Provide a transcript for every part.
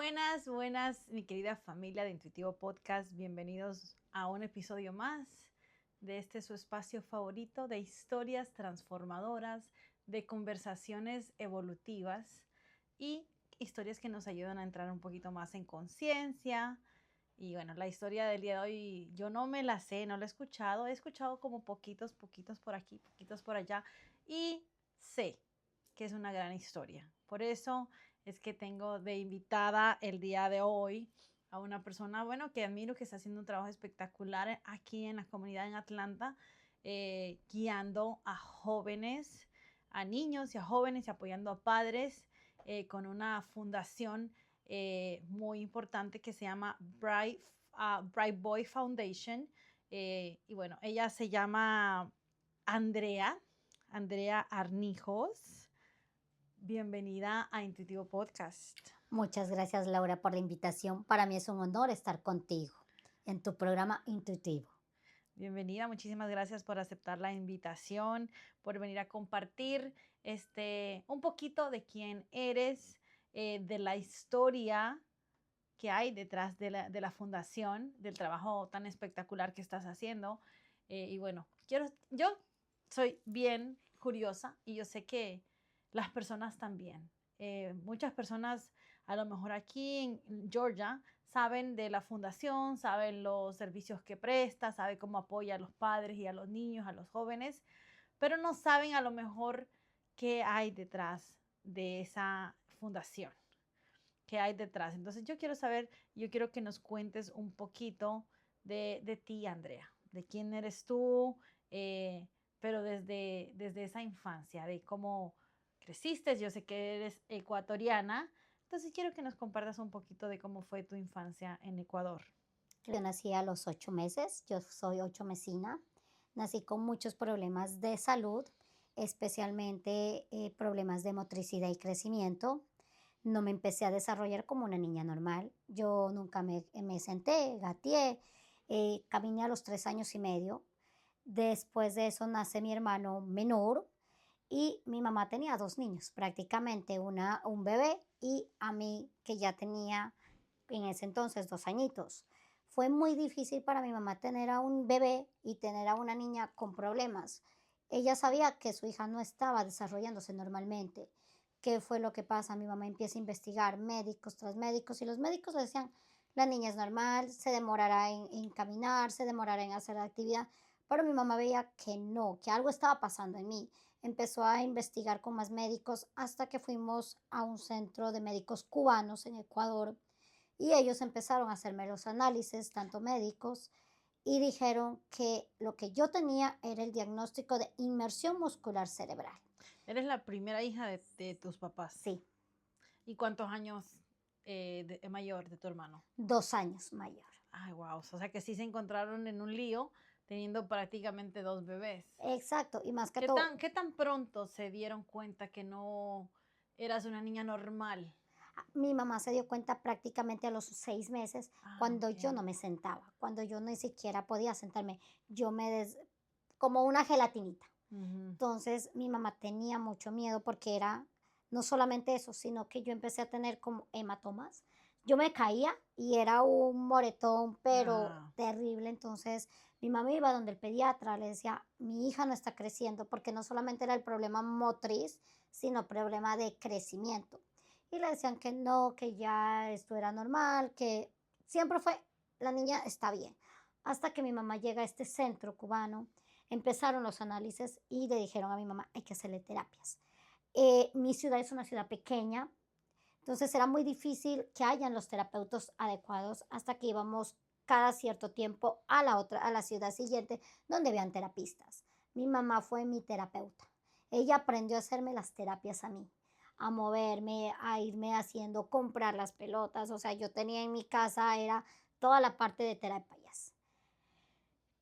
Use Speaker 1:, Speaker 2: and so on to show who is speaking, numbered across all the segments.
Speaker 1: Buenas, buenas, mi querida familia de Intuitivo Podcast. Bienvenidos a un episodio más de su espacio favorito de historias transformadoras, de conversaciones evolutivas y historias que nos ayudan a entrar un poquito más en conciencia. Y bueno, la historia del día de hoy yo no me la sé, no la he escuchado como poquitos por aquí, poquitos por allá y sé que es una gran historia. Por eso es que tengo de invitada el día de hoy a una persona, bueno, que admiro, que está haciendo un trabajo espectacular aquí en la comunidad en Atlanta, guiando a jóvenes, a niños y a jóvenes y apoyando a padres con una fundación muy importante que se llama Bright Boy Foundation. Y bueno, ella se llama Andrea Arnijos. Bienvenida a Intuitivo Podcast.
Speaker 2: Muchas gracias, Laura, por la invitación. Para mí es un honor estar contigo en tu programa Intuitivo.
Speaker 1: Bienvenida, muchísimas gracias por aceptar la invitación, por venir a compartir un poquito de quién eres, de la historia que hay detrás de la fundación, del trabajo tan espectacular que estás haciendo. Y bueno, yo soy bien curiosa y yo sé que las personas también. Muchas personas, a lo mejor aquí en Georgia, saben de la fundación, saben los servicios que presta, saben cómo apoya a los padres y a los niños, a los jóvenes, pero no saben a lo mejor qué hay detrás de esa fundación, qué hay detrás. Entonces yo quiero que nos cuentes un poquito de ti, Andrea, de quién eres tú, pero desde esa infancia, de cómo creciste. Yo sé que eres ecuatoriana, entonces quiero que nos compartas un poquito de cómo fue tu infancia en Ecuador.
Speaker 2: Yo nací a los 8 meses, yo soy 8 mesina. Nací con muchos problemas de salud, especialmente problemas de motricidad y crecimiento. No me empecé a desarrollar como una niña normal. Yo nunca me senté, gateé, caminé a los 3 años y medio. Después de eso nace mi hermano menor y mi mamá tenía 2 niños, prácticamente un bebé y a mí que ya tenía en ese entonces 2 añitos. Fue muy difícil para mi mamá tener a un bebé y tener a una niña con problemas. Ella sabía que su hija no estaba desarrollándose normalmente. ¿Qué fue lo que pasa? Mi mamá empieza a investigar médicos tras médicos y los médicos le decían, la niña es normal, se demorará en caminar, se demorará en hacer actividad. Pero mi mamá veía que no, que algo estaba pasando en mí. Empezó a investigar con más médicos hasta que fuimos a un centro de médicos cubanos en Ecuador y ellos empezaron a hacerme los análisis, tanto médicos, y dijeron que lo que yo tenía era el diagnóstico de inmersión muscular cerebral.
Speaker 1: Eres la primera hija de tus papás.
Speaker 2: Sí,
Speaker 1: ¿Y cuántos años mayor de tu hermano?
Speaker 2: 2 años mayor.
Speaker 1: Ay, wow. O sea que sí se encontraron en un lío teniendo prácticamente dos bebés.
Speaker 2: Exacto, y más que todo,
Speaker 1: Qué tan pronto se dieron cuenta que no eras una niña normal?
Speaker 2: mi mamá se dio cuenta prácticamente a los 6 meses
Speaker 1: Ah,
Speaker 2: cuando
Speaker 1: ok.
Speaker 2: yo no me sentaba, cuando yo ni siquiera podía sentarme, yo como una gelatinita.
Speaker 1: Ujú.
Speaker 2: Entonces mi mamá tenía mucho miedo porque era no solamente eso, sino que yo empecé a tener como hematomas. Yo me caía y era un moretón, pero
Speaker 1: Ah,
Speaker 2: terrible. Entonces mi mamá iba donde el pediatra, le decía, mi hija no está creciendo porque no solamente era el problema motriz, sino problema de crecimiento. Y le decían que no, que ya esto era normal, que siempre fue, la niña está bien. Hasta que mi mamá llega a este centro cubano. Empezaron los análisis y le dijeron a mi mamá, hay que hacerle terapias. Mi ciudad es una ciudad pequeña, entonces era muy difícil que hayan los terapeutas adecuados hasta que íbamos cada cierto tiempo a la ciudad siguiente, donde vean terapistas. Mi mamá fue mi terapeuta. Ella aprendió a hacerme las terapias a mí, a moverme, a irme haciendo, comprar las pelotas. O sea, yo tenía en mi casa, era toda la parte de terapias.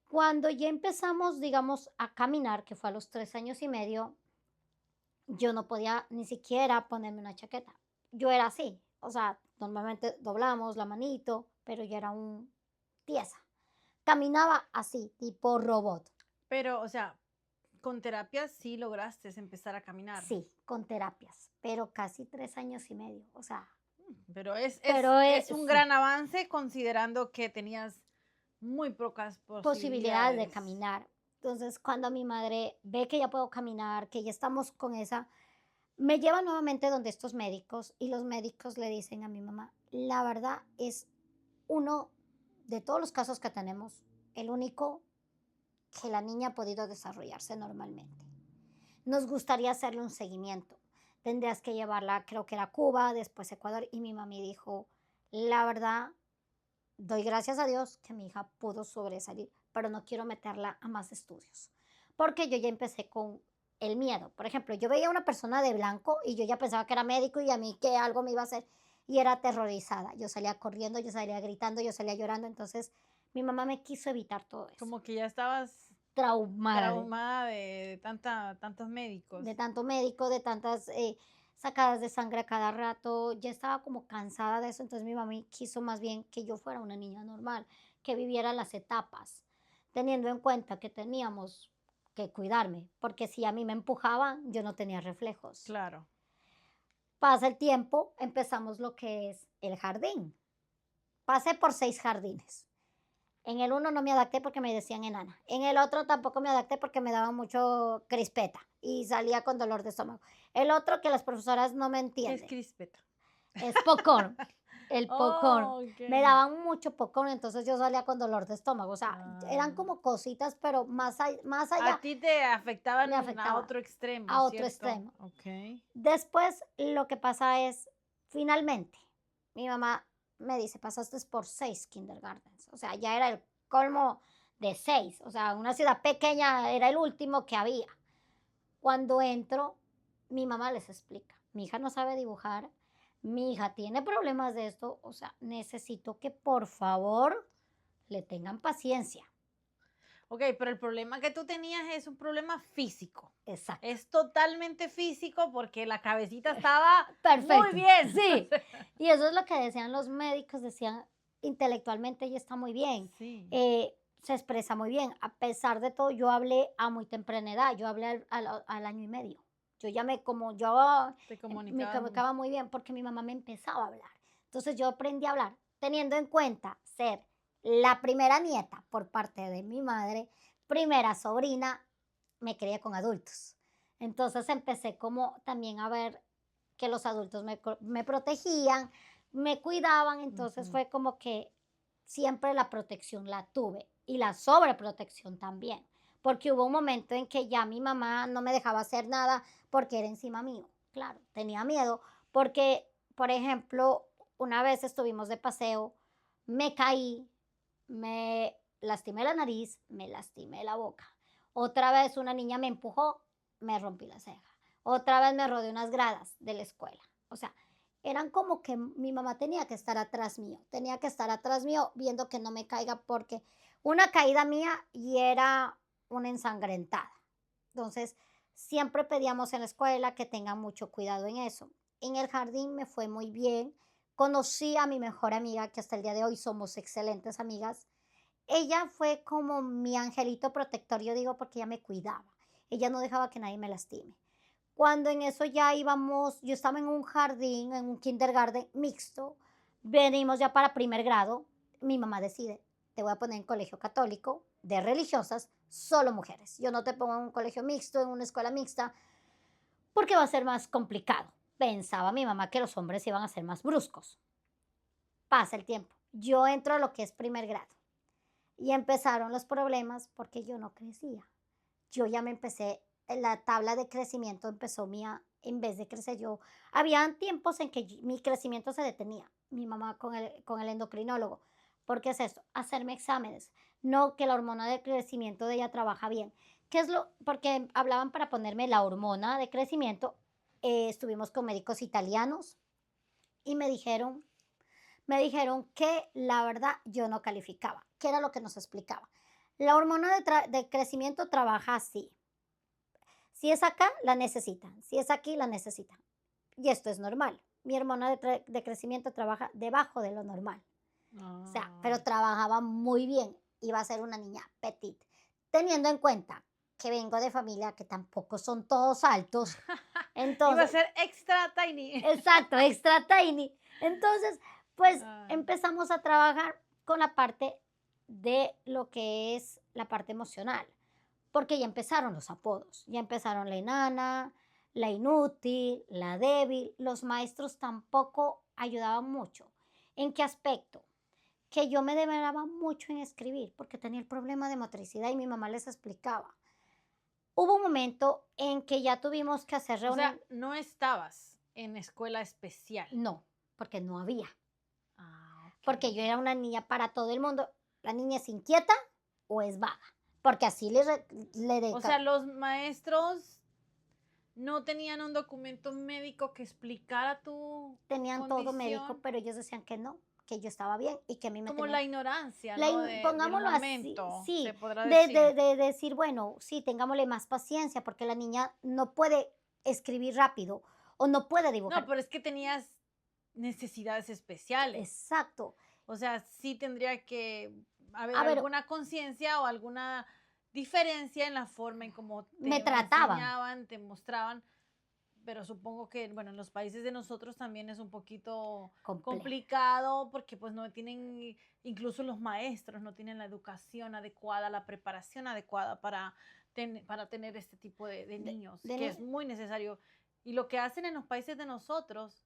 Speaker 2: Cuando ya empezamos, digamos, a caminar, que fue a los 3 años y medio, yo no podía ni siquiera ponerme una chaqueta. Yo era así, o sea, normalmente doblamos la manito, pero yo era un tiesa. Caminaba así, tipo robot.
Speaker 1: pero, o sea, con terapia sí lograste empezar a caminar.
Speaker 2: Sí, con terapias, pero casi 3 años y medio. O sea,
Speaker 1: Pero es,
Speaker 2: pero
Speaker 1: es un
Speaker 2: sí,
Speaker 1: gran avance considerando que tenías muy pocas
Speaker 2: posibilidades de
Speaker 1: posibilidades.
Speaker 2: caminar. Entonces, cuando mi madre ve que ya puedo caminar, que ya estamos con esa, me lleva nuevamente donde estos médicos y los médicos le dicen a mi mamá, la verdad es uno de todos los casos que tenemos, el único que la niña ha podido desarrollarse normalmente. Nos gustaría hacerle un seguimiento. Tendrías que llevarla, creo que era a Cuba, después Ecuador, y mi mami dijo, la verdad, doy gracias a Dios que mi hija pudo sobresalir, pero no quiero meterla a más estudios, porque yo ya empecé con el miedo. Por ejemplo, yo veía a una persona de blanco y yo ya pensaba que era médico y a mí que algo me iba a hacer y era aterrorizada. Yo salía corriendo, yo salía gritando, yo salía llorando, entonces mi mamá me quiso evitar todo eso.
Speaker 1: Como que ya estabas
Speaker 2: Traumada
Speaker 1: traumada de tantos
Speaker 2: de
Speaker 1: médicos.
Speaker 2: tanto médico, de tantas sacadas de sangre a cada rato, ya estaba como cansada de eso, entonces mi mami quiso más bien que yo fuera una niña normal, que viviera las etapas, teniendo en cuenta que teníamos que cuidarme, porque si a mí me empujaban, yo no tenía reflejos.
Speaker 1: Claro.
Speaker 2: Pasa el tiempo, empezamos lo que es el jardín. Pasé por 6 jardines. En el uno no me adapté porque me decían enana. En el otro tampoco me adapté porque me daban mucho crispeta y salía con dolor de estómago. El otro que las profesoras no me
Speaker 1: ¿Qué es
Speaker 2: entienden
Speaker 1: crispeta?
Speaker 2: es popcorn. El popcorn.
Speaker 1: Oh,
Speaker 2: Me
Speaker 1: ok.
Speaker 2: daban mucho popcorn, entonces yo salía con dolor de estómago. O sea, eran
Speaker 1: Ah.
Speaker 2: como cositas, pero más
Speaker 1: A
Speaker 2: allá
Speaker 1: ti te
Speaker 2: me
Speaker 1: afectaban a
Speaker 2: afectaba
Speaker 1: otro extremo,
Speaker 2: a otro
Speaker 1: ¿cierto?
Speaker 2: extremo.
Speaker 1: Ok.
Speaker 2: Después lo que pasa es, finalmente, mi mamá me dice, pasaste por 6 kindergartens. O sea, ya era el colmo de 6. O sea, una ciudad pequeña era el último que había. Cuando entro, mi mamá les explica, mi hija no sabe dibujar, mi hija tiene problemas de esto, o sea, necesito que por favor le tengan paciencia.
Speaker 1: Ok, pero el problema que tú tenías es un problema físico.
Speaker 2: Exacto.
Speaker 1: Es totalmente físico porque la cabecita estaba muy
Speaker 2: Perfecto.
Speaker 1: bien. O
Speaker 2: Sí.
Speaker 1: sea,
Speaker 2: Y eso es lo que decían los médicos, decían, intelectualmente ella está muy bien,
Speaker 1: sí,
Speaker 2: se expresa muy bien. A pesar de todo, yo hablé a muy temprana edad, yo hablé al año y medio. Yo ya como yo
Speaker 1: te
Speaker 2: me
Speaker 1: comunicabas muy.
Speaker 2: comunicaba muy bien porque mi mamá me empezaba a hablar. Entonces yo aprendí a hablar, teniendo en cuenta ser la primera nieta por parte de mi madre, primera sobrina, me crié con adultos. Entonces empecé como también a ver que los adultos me protegían, me cuidaban, entonces
Speaker 1: Ujú.
Speaker 2: fue como que siempre la protección la tuve y la sobreprotección también, porque hubo un momento en que ya mi mamá no me dejaba hacer nada porque era encima mío. Claro, tenía miedo porque, por ejemplo, una vez estuvimos de paseo, me caí, me lastimé la nariz, me lastimé la boca. Otra vez una niña me empujó, me rompí la ceja. Otra vez me rodé unas gradas de la escuela. O sea, eran como que mi mamá tenía que estar atrás mío, tenía que estar atrás mío viendo que no me caiga porque una caída mía y era una ensangrentada. Entonces, siempre pedíamos en la escuela que tengan mucho cuidado en eso. En el jardín me fue muy bien. Conocí a mi mejor amiga, que hasta el día de hoy somos excelentes amigas. Ella fue como mi angelito protector, yo digo, porque ella me cuidaba. Ella no dejaba que nadie me lastime. Cuando en eso ya íbamos, yo estaba en un jardín, en un kindergarten mixto, venimos ya para primer grado, mi mamá decide, te voy a poner en colegio católico, de religiosas, solo mujeres. Yo no te pongo en un colegio mixto, en una escuela mixta, porque va a ser más complicado. Pensaba mi mamá que los hombres iban a ser más bruscos. Pasa el tiempo. Yo entro a lo que es primer grado y empezaron los problemas porque yo no crecía. Yo ya me empecé, la tabla de crecimiento empezó mía, en vez de crecer yo. Habían tiempos en que mi crecimiento se detenía. Mi mamá con el endocrinólogo. ¿Por qué es esto? Hacerme exámenes. No que la hormona de crecimiento de ella trabaja bien. ¿Qué es lo? Porque hablaban para ponerme la hormona de crecimiento. Estuvimos con médicos italianos y me dijeron que la verdad yo no calificaba, que era lo que nos explicaba. La hormona de crecimiento trabaja así. Si es acá, la necesitan. Si es aquí, la necesitan. Y esto es normal. Mi hormona de crecimiento trabaja debajo de lo normal. O sea,
Speaker 1: Ah,
Speaker 2: pero trabajaba muy bien. Iba a ser una niña petit. Teniendo en cuenta que vengo de familia que tampoco son todos altos,
Speaker 1: Iba a
Speaker 2: Entonces,
Speaker 1: ser extra tiny.
Speaker 2: exacto, extra tiny. Entonces, pues
Speaker 1: Ay,
Speaker 2: empezamos a trabajar con la parte de lo que es la parte emocional, porque ya empezaron los apodos, ya empezaron la enana, la inútil, la débil. Los maestros tampoco ayudaban mucho. ¿En qué aspecto? Que yo me demoraba mucho en escribir porque tenía el problema de motricidad y mi mamá les explicaba. Hubo un momento en que ya tuvimos que hacer
Speaker 1: o sea,
Speaker 2: reunión.
Speaker 1: no estabas en escuela especial.
Speaker 2: No, porque no había.
Speaker 1: Ah, ok.
Speaker 2: Porque yo era una niña para todo el mundo. La niña es inquieta o es vaga. Porque así le
Speaker 1: O sea, los maestros no tenían un documento médico que explicara tu
Speaker 2: tenían todo médico,
Speaker 1: condición,
Speaker 2: pero ellos decían que yo estaba bien y que a mí me
Speaker 1: como
Speaker 2: tenían.
Speaker 1: la ignorancia, ¿no? Del
Speaker 2: Pongámoslo así,
Speaker 1: momento, se
Speaker 2: sí,
Speaker 1: podrá
Speaker 2: de,
Speaker 1: decir.
Speaker 2: de, de decir, bueno, sí, tengámosle más paciencia porque la niña no puede escribir rápido o no puede
Speaker 1: No,
Speaker 2: dibujar.
Speaker 1: pero es que tenías necesidades especiales.
Speaker 2: Exacto.
Speaker 1: O sea, sí tendría que haber
Speaker 2: A ver,
Speaker 1: alguna conciencia o alguna diferencia en la forma en cómo
Speaker 2: me
Speaker 1: te
Speaker 2: trataban.
Speaker 1: enseñaban, te mostraban, pero supongo que, bueno, en los países de nosotros también es un poquito
Speaker 2: Complejo.
Speaker 1: complicado porque pues no tienen, incluso los maestros no tienen la educación adecuada, la preparación adecuada para tener este tipo de
Speaker 2: De,
Speaker 1: niños,
Speaker 2: de
Speaker 1: que es
Speaker 2: ni-
Speaker 1: muy necesario. Y lo que hacen en los países de nosotros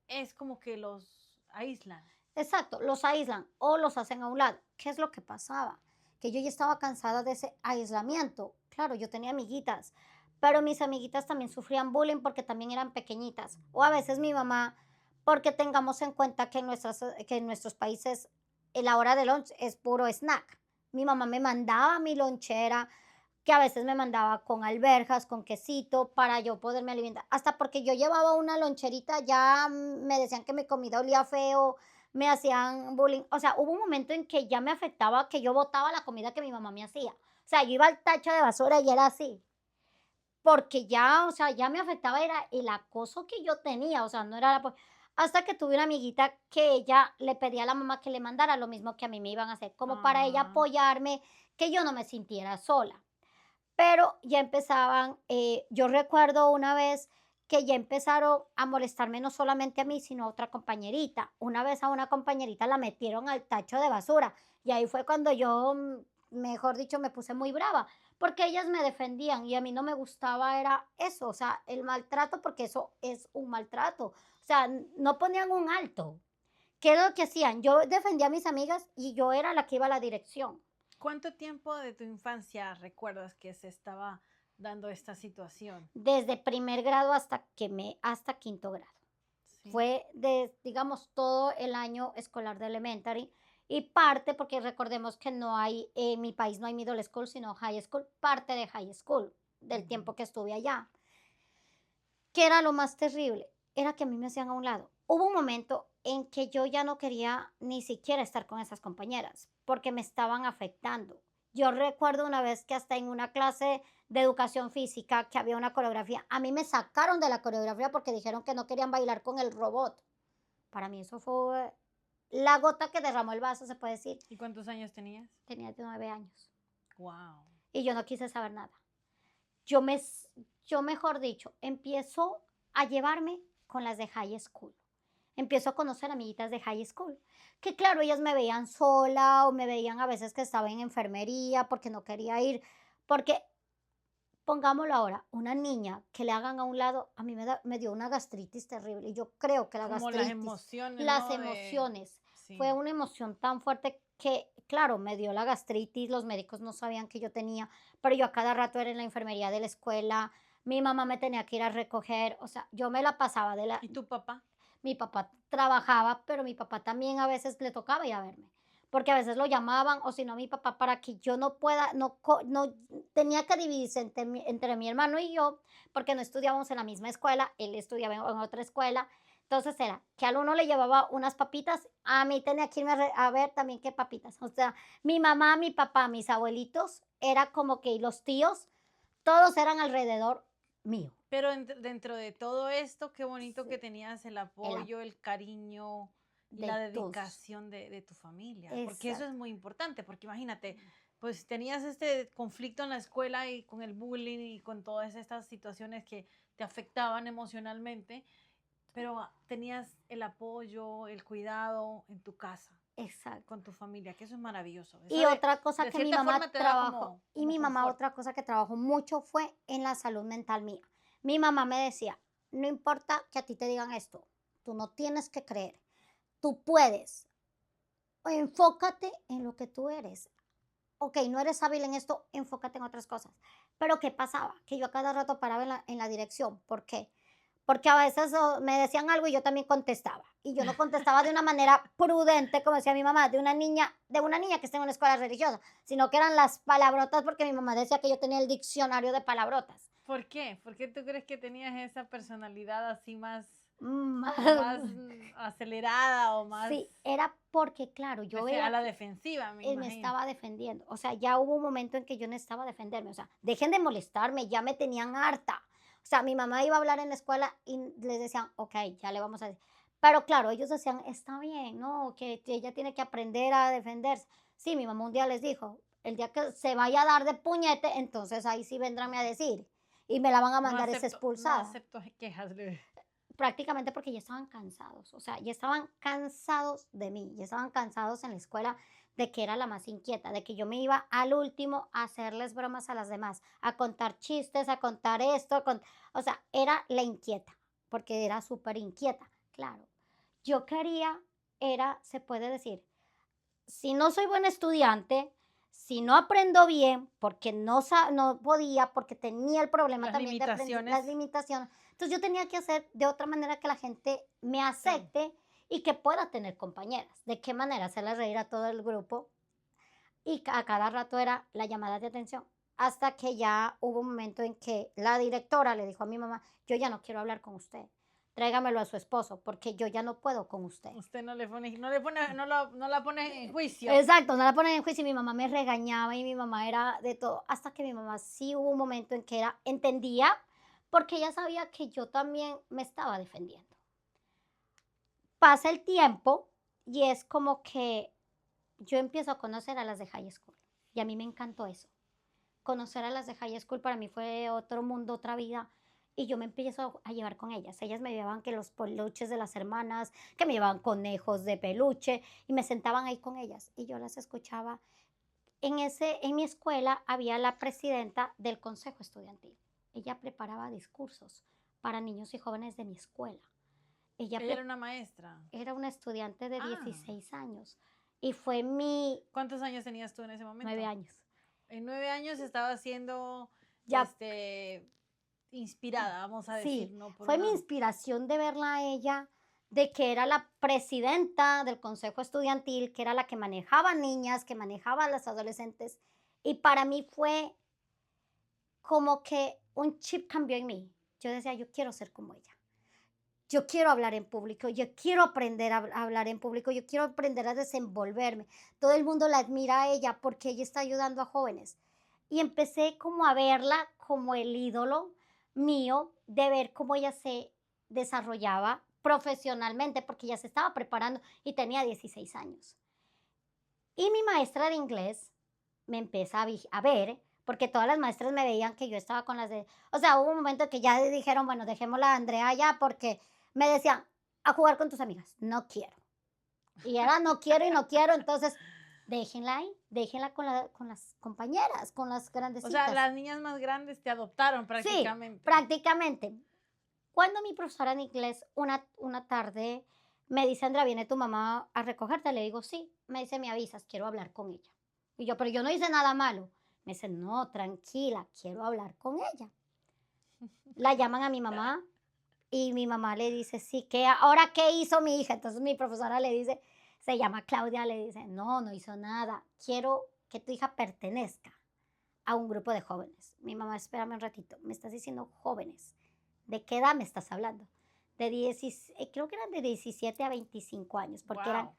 Speaker 1: es como que los aíslan.
Speaker 2: Exacto, los aíslan o los hacen a un lado. ¿Qué es lo que pasaba? Que yo ya estaba cansada de ese aislamiento. Claro, yo tenía amiguitas, pero mis amiguitas también sufrían bullying porque también eran pequeñitas. O a veces mi mamá, porque tengamos en cuenta que en nuestros países la hora de lunch es puro snack. Mi mamá me mandaba mi lonchera, que a veces me mandaba con alberjas, con quesito, para yo poderme alimentar. Hasta porque yo llevaba una loncherita, ya me decían que mi comida olía feo, me hacían bullying. O sea, hubo un momento en que ya me afectaba que yo botaba la comida que mi mamá me hacía. O sea, yo iba al tacho de basura y era así. Porque ya, o sea, ya me afectaba era el acoso que yo tenía. O sea, no era hasta que tuve una amiguita que ella le pedía a la mamá que le mandara lo mismo que a mí me iban a hacer, como para ella
Speaker 1: Ah,
Speaker 2: apoyarme, que yo no me sintiera sola. Pero ya empezaban, yo recuerdo una vez que ya empezaron a molestarme no solamente a mí, sino a otra compañerita. Una vez a una compañerita la metieron al tacho de basura y ahí fue cuando yo, mejor dicho, me puse muy brava, porque ellas me defendían y a mí no me gustaba era eso, o sea, el maltrato, porque eso es un maltrato. O sea, no ponían un alto. ¿Qué es lo que hacían? Yo defendía a mis amigas y yo era la que iba a la dirección.
Speaker 1: ¿cuánto tiempo de tu infancia recuerdas que se estaba dando esta situación?
Speaker 2: Desde primer grado hasta quinto grado.
Speaker 1: Sí.
Speaker 2: Fue de, digamos, todo el año escolar de elementary y parte, porque recordemos que no hay, en mi país no hay middle school, sino high school, parte de high school, del
Speaker 1: Ujú.
Speaker 2: tiempo que estuve allá. ¿Qué era lo más terrible? Era que a mí me hacían a un lado. Hubo un momento en que yo ya no quería ni siquiera estar con esas compañeras porque me estaban afectando. Yo recuerdo una vez que hasta en una clase de educación física que había una coreografía, a mí me sacaron de la coreografía porque dijeron que no querían bailar con el robot. Para mí eso fue la gota que derramó el vaso, se puede decir.
Speaker 1: ¿Y cuántos años tenías?
Speaker 2: Tenía 9 años
Speaker 1: Wow.
Speaker 2: y yo no quise saber nada. Yo, me, yo mejor dicho, empiezo a llevarme con las de high school. Empiezo a conocer amiguitas de high school, que claro, ellas me veían sola o me veían a veces que estaba en enfermería porque no quería ir, porque pongámoslo ahora, una niña que le hagan a un lado, a mí me dio una gastritis terrible y yo creo que la
Speaker 1: Como las
Speaker 2: gastritis,
Speaker 1: emociones,
Speaker 2: las
Speaker 1: ¿no? De...
Speaker 2: emociones, fue
Speaker 1: Sí.
Speaker 2: una emoción tan fuerte que, claro, me dio la gastritis, los médicos no sabían que yo tenía, pero yo a cada rato era en la enfermería de la escuela, mi mamá me tenía que ir a recoger, o sea, yo me la pasaba
Speaker 1: ¿Y tu papá?
Speaker 2: mi papá trabajaba, pero mi papá también a veces le tocaba ir a verme, porque a veces lo llamaban, o si no, mi papá para que yo no pueda, no tenía que dividirse entre mi hermano y yo, porque no estudiábamos en la misma escuela, él estudiaba en otra escuela, entonces era que al uno le llevaba unas papitas, a mí tenía que irme a ver también qué papitas, o sea, mi mamá, mi papá, mis abuelitos, era como que y los tíos, todos eran alrededor mío.
Speaker 1: Pero dentro de todo esto, qué bonito que
Speaker 2: Sí,
Speaker 1: tenías el
Speaker 2: el
Speaker 1: apoyo, el cariño y
Speaker 2: de
Speaker 1: la
Speaker 2: todos.
Speaker 1: dedicación de tu familia, porque eso es
Speaker 2: Exacto.
Speaker 1: muy importante, porque imagínate, pues tenías este conflicto en la escuela y con el bullying y con todas estas situaciones que te afectaban emocionalmente, pero tenías el apoyo, el cuidado en tu casa,
Speaker 2: Exacto.
Speaker 1: con tu familia, que eso es maravilloso. Eso
Speaker 2: Y otra cosa
Speaker 1: de
Speaker 2: que mi
Speaker 1: cierta
Speaker 2: mamá
Speaker 1: forma te da
Speaker 2: trabajó,
Speaker 1: como,
Speaker 2: y
Speaker 1: como
Speaker 2: mi mamá
Speaker 1: confort.
Speaker 2: otra cosa que trabajó mucho fue en la salud mental mía. Mi mamá me decía, no importa que a ti te digan esto, tú no tienes que creer, tú puedes, enfócate en lo que tú eres. Ok, no eres hábil en esto, enfócate en otras cosas. Pero ¿qué pasaba? Que yo a cada rato paraba en la dirección. ¿Por qué? Porque a veces me decían algo y yo también contestaba. Y yo no contestaba de una manera prudente, como decía mi mamá, de una niña que está en una escuela religiosa, sino que eran las palabrotas, porque mi mamá decía que yo tenía el diccionario de palabrotas.
Speaker 1: ¿Por qué? ¿Por qué tú crees que tenías esa personalidad así más,
Speaker 2: Mm,
Speaker 1: más acelerada o más,
Speaker 2: Sí, era porque, claro, yo
Speaker 1: a
Speaker 2: veía
Speaker 1: la
Speaker 2: que
Speaker 1: defensiva, me
Speaker 2: él me
Speaker 1: imagino?
Speaker 2: estaba defendiendo. O sea, ya hubo un momento en que yo necesitaba defenderme. O sea, dejen de molestarme, ya me tenían harta. O sea, mi mamá iba a hablar en la escuela y les decían, ok, ya le vamos a decir. Pero claro, ellos decían, está bien, ¿no? Que ella tiene que aprender a defenderse. Sí, mi mamá un día les dijo, el día que se vaya a dar de puñete, entonces ahí sí vendránme a decir. Y me la van a mandar esa
Speaker 1: No
Speaker 2: expulsada.
Speaker 1: acepto quejas.
Speaker 2: Prácticamente porque ya estaban cansados, o sea, ya estaban cansados de mí, ya estaban cansados en la escuela de que era la más inquieta, de que yo me iba al último a hacerles bromas a las demás, a contar chistes, a contar esto, o sea, era la inquieta, porque era súper inquieta, claro. Yo quería, se puede decir, si no soy buen estudiante, si no aprendo bien, porque no podía, porque tenía el problema
Speaker 1: Las
Speaker 2: también de aprender
Speaker 1: limitaciones.
Speaker 2: las limitaciones, entonces yo tenía que hacer de otra manera que la gente me
Speaker 1: Sí.
Speaker 2: acepte y que pueda tener compañeras. ¿De qué manera? Hacerle reír a todo el grupo y a cada rato era la llamada de atención. Hasta que ya hubo un momento en que la directora le dijo a mi mamá, yo ya no quiero hablar con usted, tráigamelo a su esposo, porque yo ya no puedo con usted.
Speaker 1: Usted no la pone en juicio.
Speaker 2: Exacto, no la ponen en juicio y mi mamá me regañaba y mi mamá era de todo, hasta que mi mamá sí hubo un momento en que entendía, porque ella sabía que yo también me estaba defendiendo. Pasa el tiempo y es como que yo empiezo a conocer a las de high school y a mí me encantó eso. Conocer a las de high school para mí fue otro mundo, otra vida. Y yo me empiezo a llevar con ellas. Ellas me llevaban que los peluches de las hermanas, que me llevaban conejos de peluche y me sentaban ahí con ellas y yo las escuchaba. En mi escuela había la presidenta del consejo estudiantil. Ella preparaba discursos para niños y jóvenes de mi escuela. Ella
Speaker 1: Ella era una maestra.
Speaker 2: era una estudiante de
Speaker 1: Ah.
Speaker 2: 16 años y fue mi
Speaker 1: ¿Cuántos años tenías tú en ese momento?
Speaker 2: 9 años.
Speaker 1: En 9 años estaba siendo
Speaker 2: Ya,
Speaker 1: inspirada, vamos a decir,
Speaker 2: sí,
Speaker 1: ¿no? Por
Speaker 2: fue mi
Speaker 1: una.
Speaker 2: inspiración de verla a ella, de que era la presidenta del consejo estudiantil, que era la que manejaba niñas, que manejaba a las adolescentes. Y para mí fue como que un chip cambió en mí. Yo decía, yo quiero ser como ella. Yo quiero hablar en público, yo quiero aprender a hablar en público, yo quiero aprender a desenvolverme. Todo el mundo la admira a ella porque ella está ayudando a jóvenes. Y empecé como a verla como el ídolo mío, de ver cómo ella se desarrollaba profesionalmente, porque ella se estaba preparando y tenía 16 años. Y mi maestra de inglés me empieza a ver, porque todas las maestras me veían que yo estaba con las de... O sea, hubo un momento que ya dijeron, bueno, dejémosla a Andrea ya, porque me decían, a jugar con tus amigas. No quiero. Y era no quiero y no quiero, entonces déjenla ahí, déjenla con las compañeras, con las
Speaker 1: O sea,
Speaker 2: grandecitas.
Speaker 1: las niñas más grandes te adoptaron
Speaker 2: Sí,
Speaker 1: prácticamente.
Speaker 2: prácticamente. Cuando mi profesora en inglés una tarde me dice, Andrea, ¿viene tu mamá a recogerte? Le digo, sí. Me dice, me avisas, quiero hablar con ella. Y yo, pero yo no hice nada malo. Me dice, no, tranquila, quiero hablar con ella. La llaman a mi mamá y mi mamá le dice, sí, ¿ahora qué hizo mi hija? Entonces mi profesora le dice, se llama Claudia, le dice, no, no hizo nada. Quiero que tu hija pertenezca a un grupo de jóvenes. Mi mamá, espérame un ratito, me estás diciendo jóvenes. ¿De qué edad me estás hablando? Creo que eran de 17 a 25 años, porque eran
Speaker 1: Wow.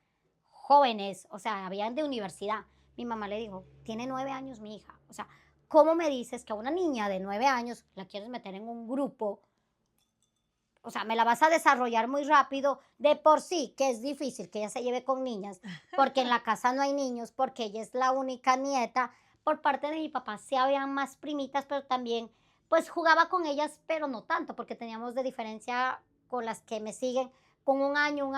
Speaker 2: jóvenes, o sea, habían de universidad. Mi mamá le dijo, tiene 9 años mi hija. O sea, ¿cómo me dices que a una niña de 9 años la quieres meter en un grupo? O sea, me la vas a desarrollar muy rápido, de por sí, que es difícil que ella se lleve con niñas, porque en la casa no hay niños, porque ella es la única nieta. Por parte de mi papá sí habían más primitas, pero también pues jugaba con ellas, pero no tanto, porque teníamos de diferencia con las que me siguen con un año,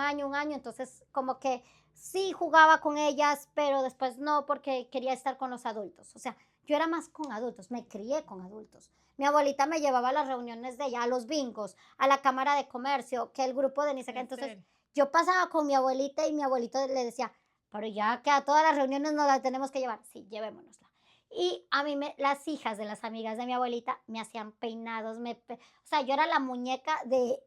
Speaker 2: entonces como que sí jugaba con ellas, pero después no, porque quería estar con los adultos. O sea, yo era más con adultos, me crié con adultos. Mi abuelita me llevaba a las reuniones de ella, a los bingos, a la cámara de comercio, que el grupo de ni sé qué.
Speaker 1: ¿En
Speaker 2: Entonces
Speaker 1: serio?
Speaker 2: yo pasaba con mi abuelita y mi abuelito le decía, pero ya que a todas las reuniones nos la tenemos que llevar. Sí, llevémonosla. Y a mí las hijas de las amigas de mi abuelita me hacían peinados, o sea, yo era la muñeca de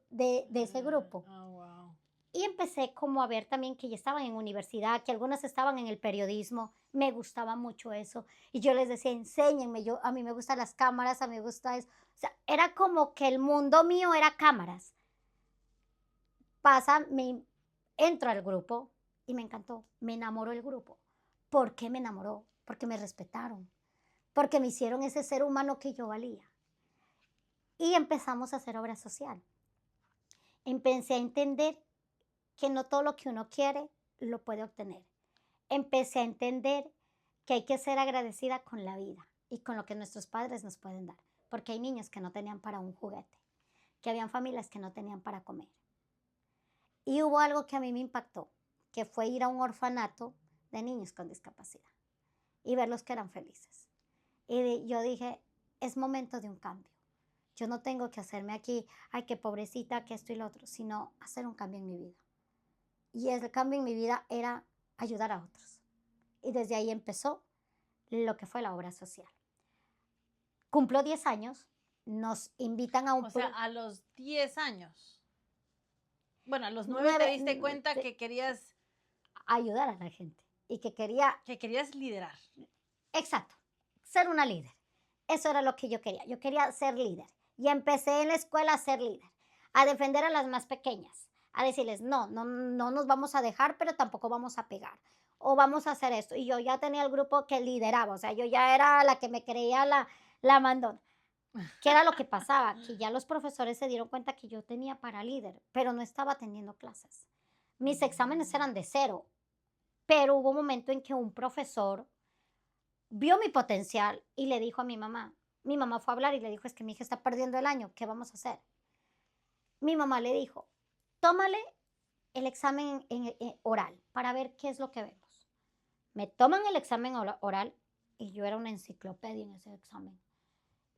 Speaker 2: ese grupo.
Speaker 1: Oh, wow.
Speaker 2: Y empecé como a ver también que ya estaban en universidad, que algunas estaban en el periodismo, me gustaba mucho eso. Y yo les decía, enséñenme, a mí me gustan las cámaras, a mí me gusta eso. O sea, era como que el mundo mío era cámaras. Entro al grupo y me encantó, me enamoró el grupo. ¿Por qué me enamoró? Porque me respetaron, porque me hicieron ese ser humano que yo valía. Y empezamos a hacer obra social. Empecé a entender que no todo lo que uno quiere lo puede obtener. Empecé a entender que hay que ser agradecida con la vida y con lo que nuestros padres nos pueden dar, porque hay niños que no tenían para un juguete, que habían familias que no tenían para comer. Y hubo algo que a mí me impactó, que fue ir a un orfanato de niños con discapacidad y verlos que eran felices. Y yo dije, es momento de un cambio. Yo no tengo que hacerme aquí, ay, qué pobrecita, que esto y lo otro, sino hacer un cambio en mi vida. Y el cambio en mi vida era ayudar a otros. Y desde ahí empezó lo que fue la obra social. Cumplo 10 años, nos invitan a
Speaker 1: O
Speaker 2: un
Speaker 1: sea, a los 10 años. Bueno, a los 9 te
Speaker 2: 9
Speaker 1: diste cuenta que querías,
Speaker 2: ayudar a la gente y que quería,
Speaker 1: que querías liderar.
Speaker 2: exacto, ser una líder. Eso era lo que yo quería. Yo quería ser líder. Y empecé en la escuela a ser líder, a defender a las más pequeñas, a decirles, no, no, no nos vamos a dejar, pero tampoco vamos a pegar. O vamos a hacer esto. Y yo ya tenía el grupo que lideraba. O sea, yo ya era la que me creía la mandona. ¿Qué era lo que pasaba? Que ya los profesores se dieron cuenta que yo tenía para líder, pero no estaba atendiendo clases. Mis exámenes eran de 0, pero hubo un momento en que un profesor vio mi potencial y le dijo a mi mamá. Mi mamá fue a hablar y le dijo, es que mi hija está perdiendo el año, ¿qué vamos a hacer? Mi mamá le dijo, tómale el examen oral para ver qué es lo que vemos. Me toman el examen oral y yo era una enciclopedia en ese examen.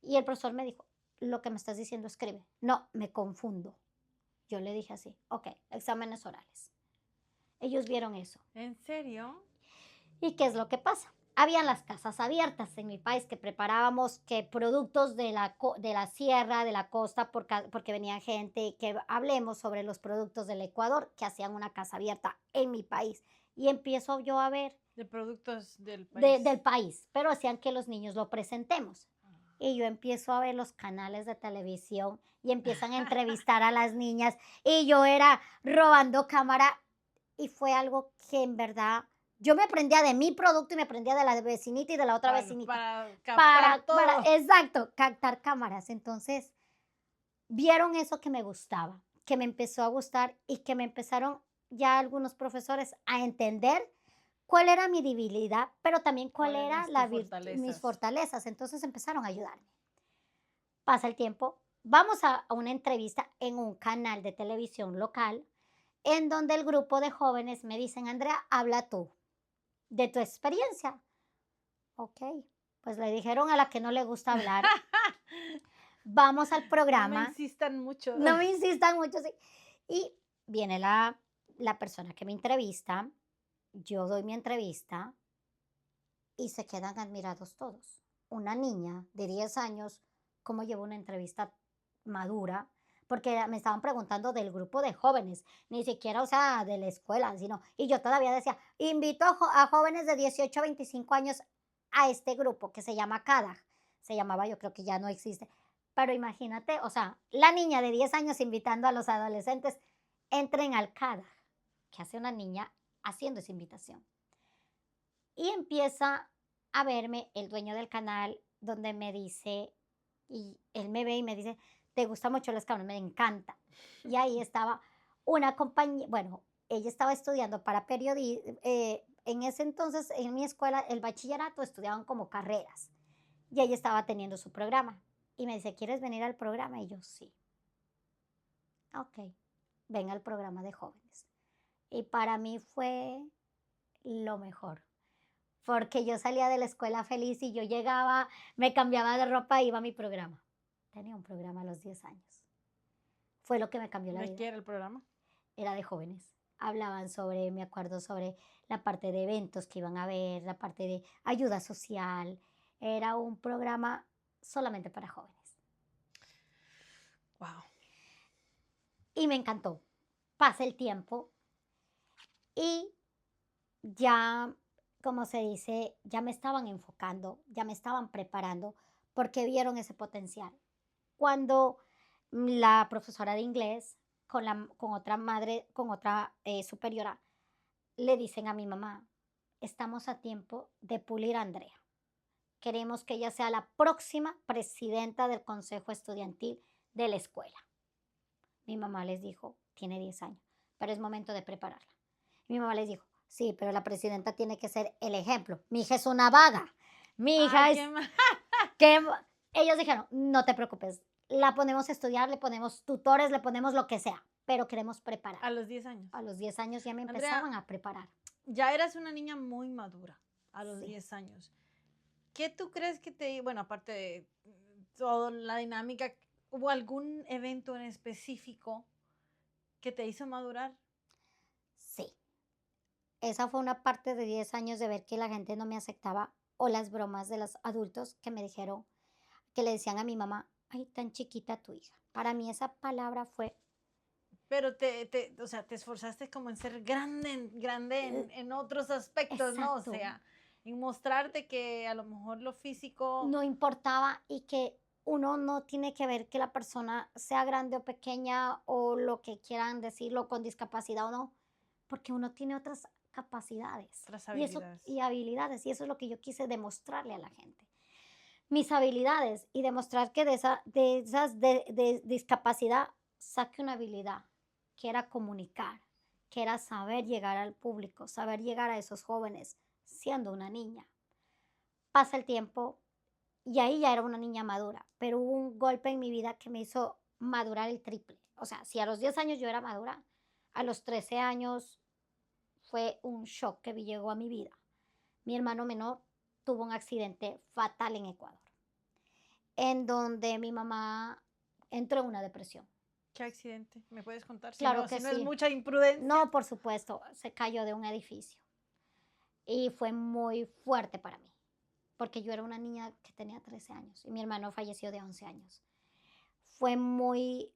Speaker 2: Y el profesor me dijo, lo que me estás diciendo escribe. No, me confundo. Yo le dije así, ok, exámenes orales. Ellos vieron eso.
Speaker 1: ¿En serio?
Speaker 2: ¿Y qué es lo que pasa? Habían las casas abiertas en mi país que preparábamos que productos de la sierra, de la costa, porque venía gente, que hablemos sobre los productos del Ecuador que hacían una casa abierta en mi país. Y empiezo yo a ver
Speaker 1: De productos del país.
Speaker 2: del país, pero hacían que los niños lo presentemos. Y yo empiezo a ver los canales de televisión y empiezan a entrevistar a las niñas y yo era robando cámara y fue algo que en verdad yo me aprendía de mi producto y me aprendía de la vecinita y de la otra vecinita.
Speaker 1: Para captar todo.
Speaker 2: Exacto, captar cámaras. Entonces, vieron eso que me gustaba, que me empezó a gustar y que me empezaron ya algunos profesores a entender cuál era mi debilidad, pero también cuál era mis fortalezas. Entonces empezaron a ayudarme. Pasa el tiempo, vamos a una entrevista en un canal de televisión local, en donde el grupo de jóvenes me dicen, Andrea, habla tú de tu experiencia. Ok, pues le dijeron a la que no le gusta hablar, vamos al
Speaker 1: No me
Speaker 2: programa.
Speaker 1: insistan mucho.
Speaker 2: No me insistan mucho, sí. Y viene la persona que me entrevista, yo doy mi entrevista y se quedan admirados todos. Una niña de 10 años, ¿cómo llevo una entrevista madura? Porque me estaban preguntando del grupo de jóvenes, ni siquiera, o sea, de la escuela, sino, y yo todavía decía, invito a jóvenes de 18 a 25 años a este grupo que se llama CADAG. Se llamaba, yo creo que ya no existe. Pero imagínate, o sea, la niña de 10 años invitando a los adolescentes, entren al CADAG, que hace una niña haciendo esa invitación. Y empieza a verme el dueño del canal, donde me dice, y él me ve y me dice, ¿te gustan mucho las cámaras? Me encanta. Y ahí estaba una compañía, bueno, ella estaba estudiando para periodismo. En ese entonces, en mi escuela, el bachillerato estudiaban como carreras. Y ella estaba teniendo su programa. Y me dice, ¿quieres venir al programa? Y yo, sí. Ok, ven al programa de jóvenes. Y para mí fue lo mejor, porque yo salía de la escuela feliz y yo llegaba, me cambiaba de ropa e iba a mi programa. Tenía un programa a los 10 años. Fue lo que me cambió la
Speaker 1: ¿De
Speaker 2: vida.
Speaker 1: qué era el programa?
Speaker 2: Era de jóvenes. Hablaban sobre, me acuerdo, sobre la parte de eventos que iban a ver, la parte de ayuda social. Era un programa solamente para jóvenes.
Speaker 1: Wow.
Speaker 2: Y me encantó. Pasa el tiempo y ya, como se dice, ya me estaban enfocando, ya me estaban preparando porque vieron ese potencial. Cuando la profesora de inglés con otra madre, con otra superiora, le dicen a mi mamá, estamos a tiempo de pulir a Andrea. Queremos que ella sea la próxima presidenta del consejo estudiantil de la escuela. Mi mamá les dijo, tiene 10 años, pero es momento de prepararla. Mi mamá les dijo, sí, pero la presidenta tiene que ser el ejemplo. Mi hija es una vaga. Mi hija
Speaker 1: Ay,
Speaker 2: es
Speaker 1: qué mal.
Speaker 2: que ellos dijeron, no te preocupes, la ponemos a estudiar, le ponemos tutores, le ponemos lo que sea, pero queremos preparar.
Speaker 1: A los 10 años.
Speaker 2: A los 10 años ya me
Speaker 1: Andrea,
Speaker 2: empezaban a preparar.
Speaker 1: ya eras una niña muy madura a los
Speaker 2: Sí.
Speaker 1: 10 años. ¿Qué tú crees que te, bueno, aparte de toda la dinámica, hubo algún evento en específico que te hizo madurar?
Speaker 2: Sí, esa fue una parte de 10 años de ver que la gente no me aceptaba o las bromas de los adultos que me dijeron, que le decían a mi mamá, ay, tan chiquita tu hija. Para mí esa palabra fue
Speaker 1: Pero o sea, te esforzaste como en ser grande en otros aspectos, ¿no? O
Speaker 2: exacto,
Speaker 1: sea, en mostrarte que a lo mejor lo físico,
Speaker 2: no importaba y que uno no tiene que ver que la persona sea grande o pequeña o lo que quieran decirlo con discapacidad o no, porque uno tiene otras capacidades
Speaker 1: otras
Speaker 2: y eso
Speaker 1: habilidades.
Speaker 2: y habilidades y eso es lo que yo quise demostrarle a la gente. Mis habilidades y demostrar que de esas de discapacidad saque una habilidad, que era comunicar, que era saber llegar al público, saber llegar a esos jóvenes siendo una niña. Pasa el tiempo y ahí ya era una niña madura, pero hubo un golpe en mi vida que me hizo madurar el triple. O sea, si a los 10 años yo era madura, a los 13 años fue un shock que llegó a mi vida. Mi hermano menor tuvo un accidente fatal en Ecuador, en donde mi mamá entró en una depresión.
Speaker 1: ¿Qué accidente? ¿Me puedes contar?
Speaker 2: Claro
Speaker 1: Si
Speaker 2: que
Speaker 1: no es
Speaker 2: sí.
Speaker 1: mucha imprudencia.
Speaker 2: No, por supuesto, se cayó de un edificio y fue muy fuerte para mí, porque yo era una niña que tenía 13 años y mi hermano falleció de 11 años. Fue muy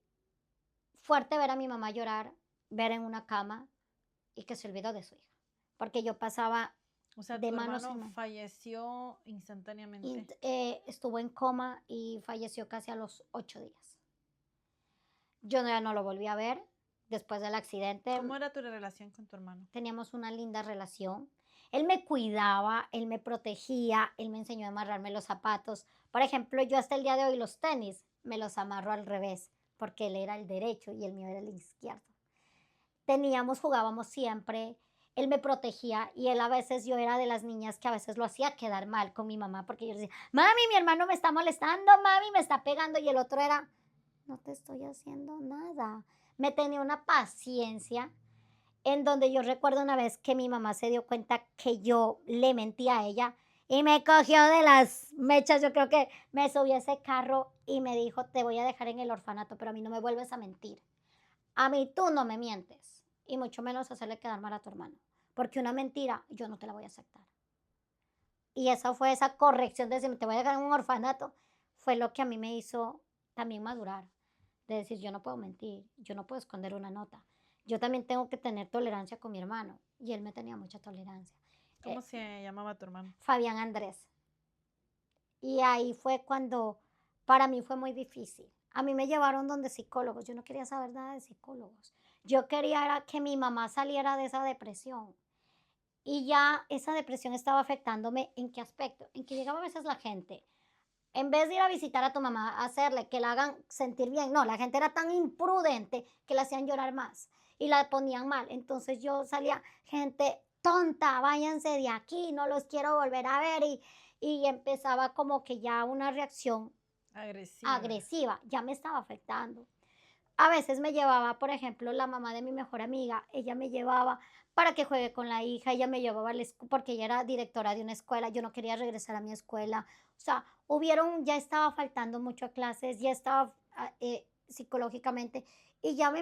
Speaker 2: fuerte ver a mi mamá llorar, ver en una cama y que se olvidó de su hija, porque yo pasaba
Speaker 1: O sea,
Speaker 2: de
Speaker 1: tu
Speaker 2: manos
Speaker 1: hermano
Speaker 2: en manos.
Speaker 1: falleció
Speaker 2: Y,
Speaker 1: instantáneamente.
Speaker 2: estuvo en coma y falleció casi a los 8 días. Yo ya no lo volví a ver después del accidente.
Speaker 1: ¿Cómo era tu relación con tu hermano?
Speaker 2: Teníamos una linda relación. Él me cuidaba, él me protegía, él me enseñó a amarrarme los zapatos. Por ejemplo, yo hasta el día de hoy los tenis me los amarro al revés, porque él era el derecho y el mío era el izquierdo. Jugábamos siempre, él me protegía y él a veces yo era de las niñas que a veces lo hacía quedar mal con mi mamá, porque yo le decía, mami, mi hermano me está molestando, mami, me está pegando, y el otro era, no te estoy haciendo nada. Me tenía una paciencia en donde yo recuerdo una vez que mi mamá se dio cuenta que yo le mentía a ella y me cogió de las mechas, yo creo que me subió a ese carro y me dijo, te voy a dejar en el orfanato, pero a mí no me vuelves a mentir. A mí tú no me mientes y mucho menos hacerle quedar mal a tu hermano, porque una mentira yo no te la voy a aceptar. Y esa fue esa corrección de decir, te voy a dejar en un orfanato, fue lo que a mí me hizo también madurar, de decir, yo no puedo mentir, yo no puedo esconder una nota. Yo también tengo que tener tolerancia con mi hermano y él me tenía mucha tolerancia.
Speaker 1: ¿Cómo se llamaba tu hermano?
Speaker 2: Fabián Andrés. Y ahí fue cuando para mí fue muy difícil. A mí me llevaron donde psicólogos. Yo no quería saber nada de psicólogos. Yo quería era que mi mamá saliera de esa depresión. Y ya esa depresión estaba afectándome. ¿En qué aspecto? En que llegaba a veces la gente, en vez de ir a visitar a tu mamá, a hacerle que la hagan sentir bien, no, la gente era tan imprudente que la hacían llorar más y la ponían mal. Entonces yo salía, gente tonta, váyanse de aquí, no los quiero volver a ver. Y empezaba como que ya una reacción
Speaker 1: Agresiva.
Speaker 2: agresiva, ya me estaba afectando. A veces me llevaba, por ejemplo, la mamá de mi mejor amiga, ella me llevaba para que juegue con la hija, ella me llevaba porque ella era directora de una escuela, yo no quería regresar a mi escuela. O sea, ya estaba faltando mucho a clases, ya estaba psicológicamente y ya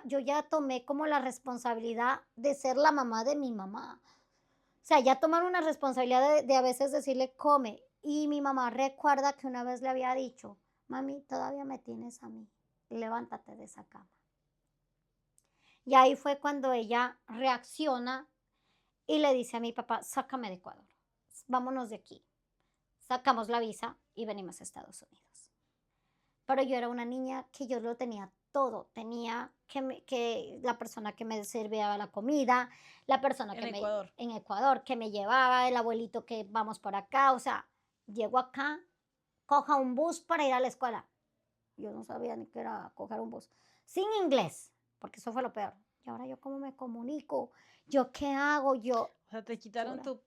Speaker 2: yo ya tomé como la responsabilidad de ser la mamá de mi mamá. O sea, ya tomar una responsabilidad de a veces decirle come. Y mi mamá recuerda que una vez le había dicho, mami, todavía me tienes a mí, levántate de esa cama. Y ahí fue cuando ella reacciona y le dice a mi papá, sácame de Ecuador, vámonos de aquí. Sacamos la visa y venimos a Estados Unidos. Pero yo era una niña que yo lo tenía todo. Tenía que la persona que me servía la comida, la persona
Speaker 1: En Ecuador.
Speaker 2: en Ecuador que me llevaba, el abuelito que vamos por acá. O sea, llego acá, coja un bus para ir a la escuela. Yo no sabía ni qué era coger un bus. Sin inglés, porque eso fue lo peor. Y ahora yo cómo me comunico, yo qué hago, yo
Speaker 1: O sea, te quitaron
Speaker 2: llora.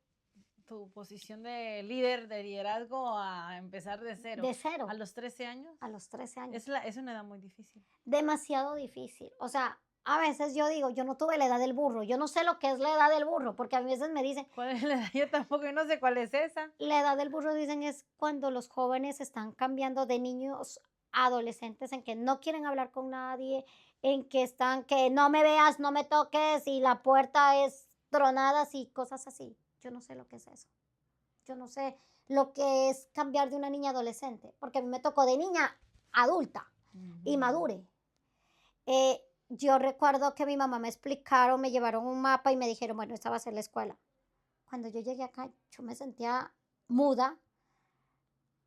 Speaker 1: tu posición de líder, de liderazgo a empezar de cero.
Speaker 2: De cero
Speaker 1: ¿A los 13 años?
Speaker 2: a los 13 años.
Speaker 1: Es una edad muy difícil.
Speaker 2: Demasiado difícil. O sea, a veces yo digo, yo no tuve la edad del burro, yo no sé lo que es la edad del burro, porque a veces me dicen,
Speaker 1: ¿Cuál es la edad? Yo tampoco, yo no sé cuál es esa.
Speaker 2: la edad del burro dicen es cuando los jóvenes están cambiando de niños a adolescentes en que no quieren hablar con nadie, en que están, que no me veas, no me toques y la puerta es tronadas y cosas así. Yo no sé lo que es eso. Yo no sé lo que es cambiar de una niña adolescente, porque a mí me tocó de niña adulta y madure. Yo recuerdo que mi mamá me explicaron, me llevaron un mapa y me dijeron, bueno, esta va a ser la escuela. Cuando yo llegué acá, yo me sentía muda,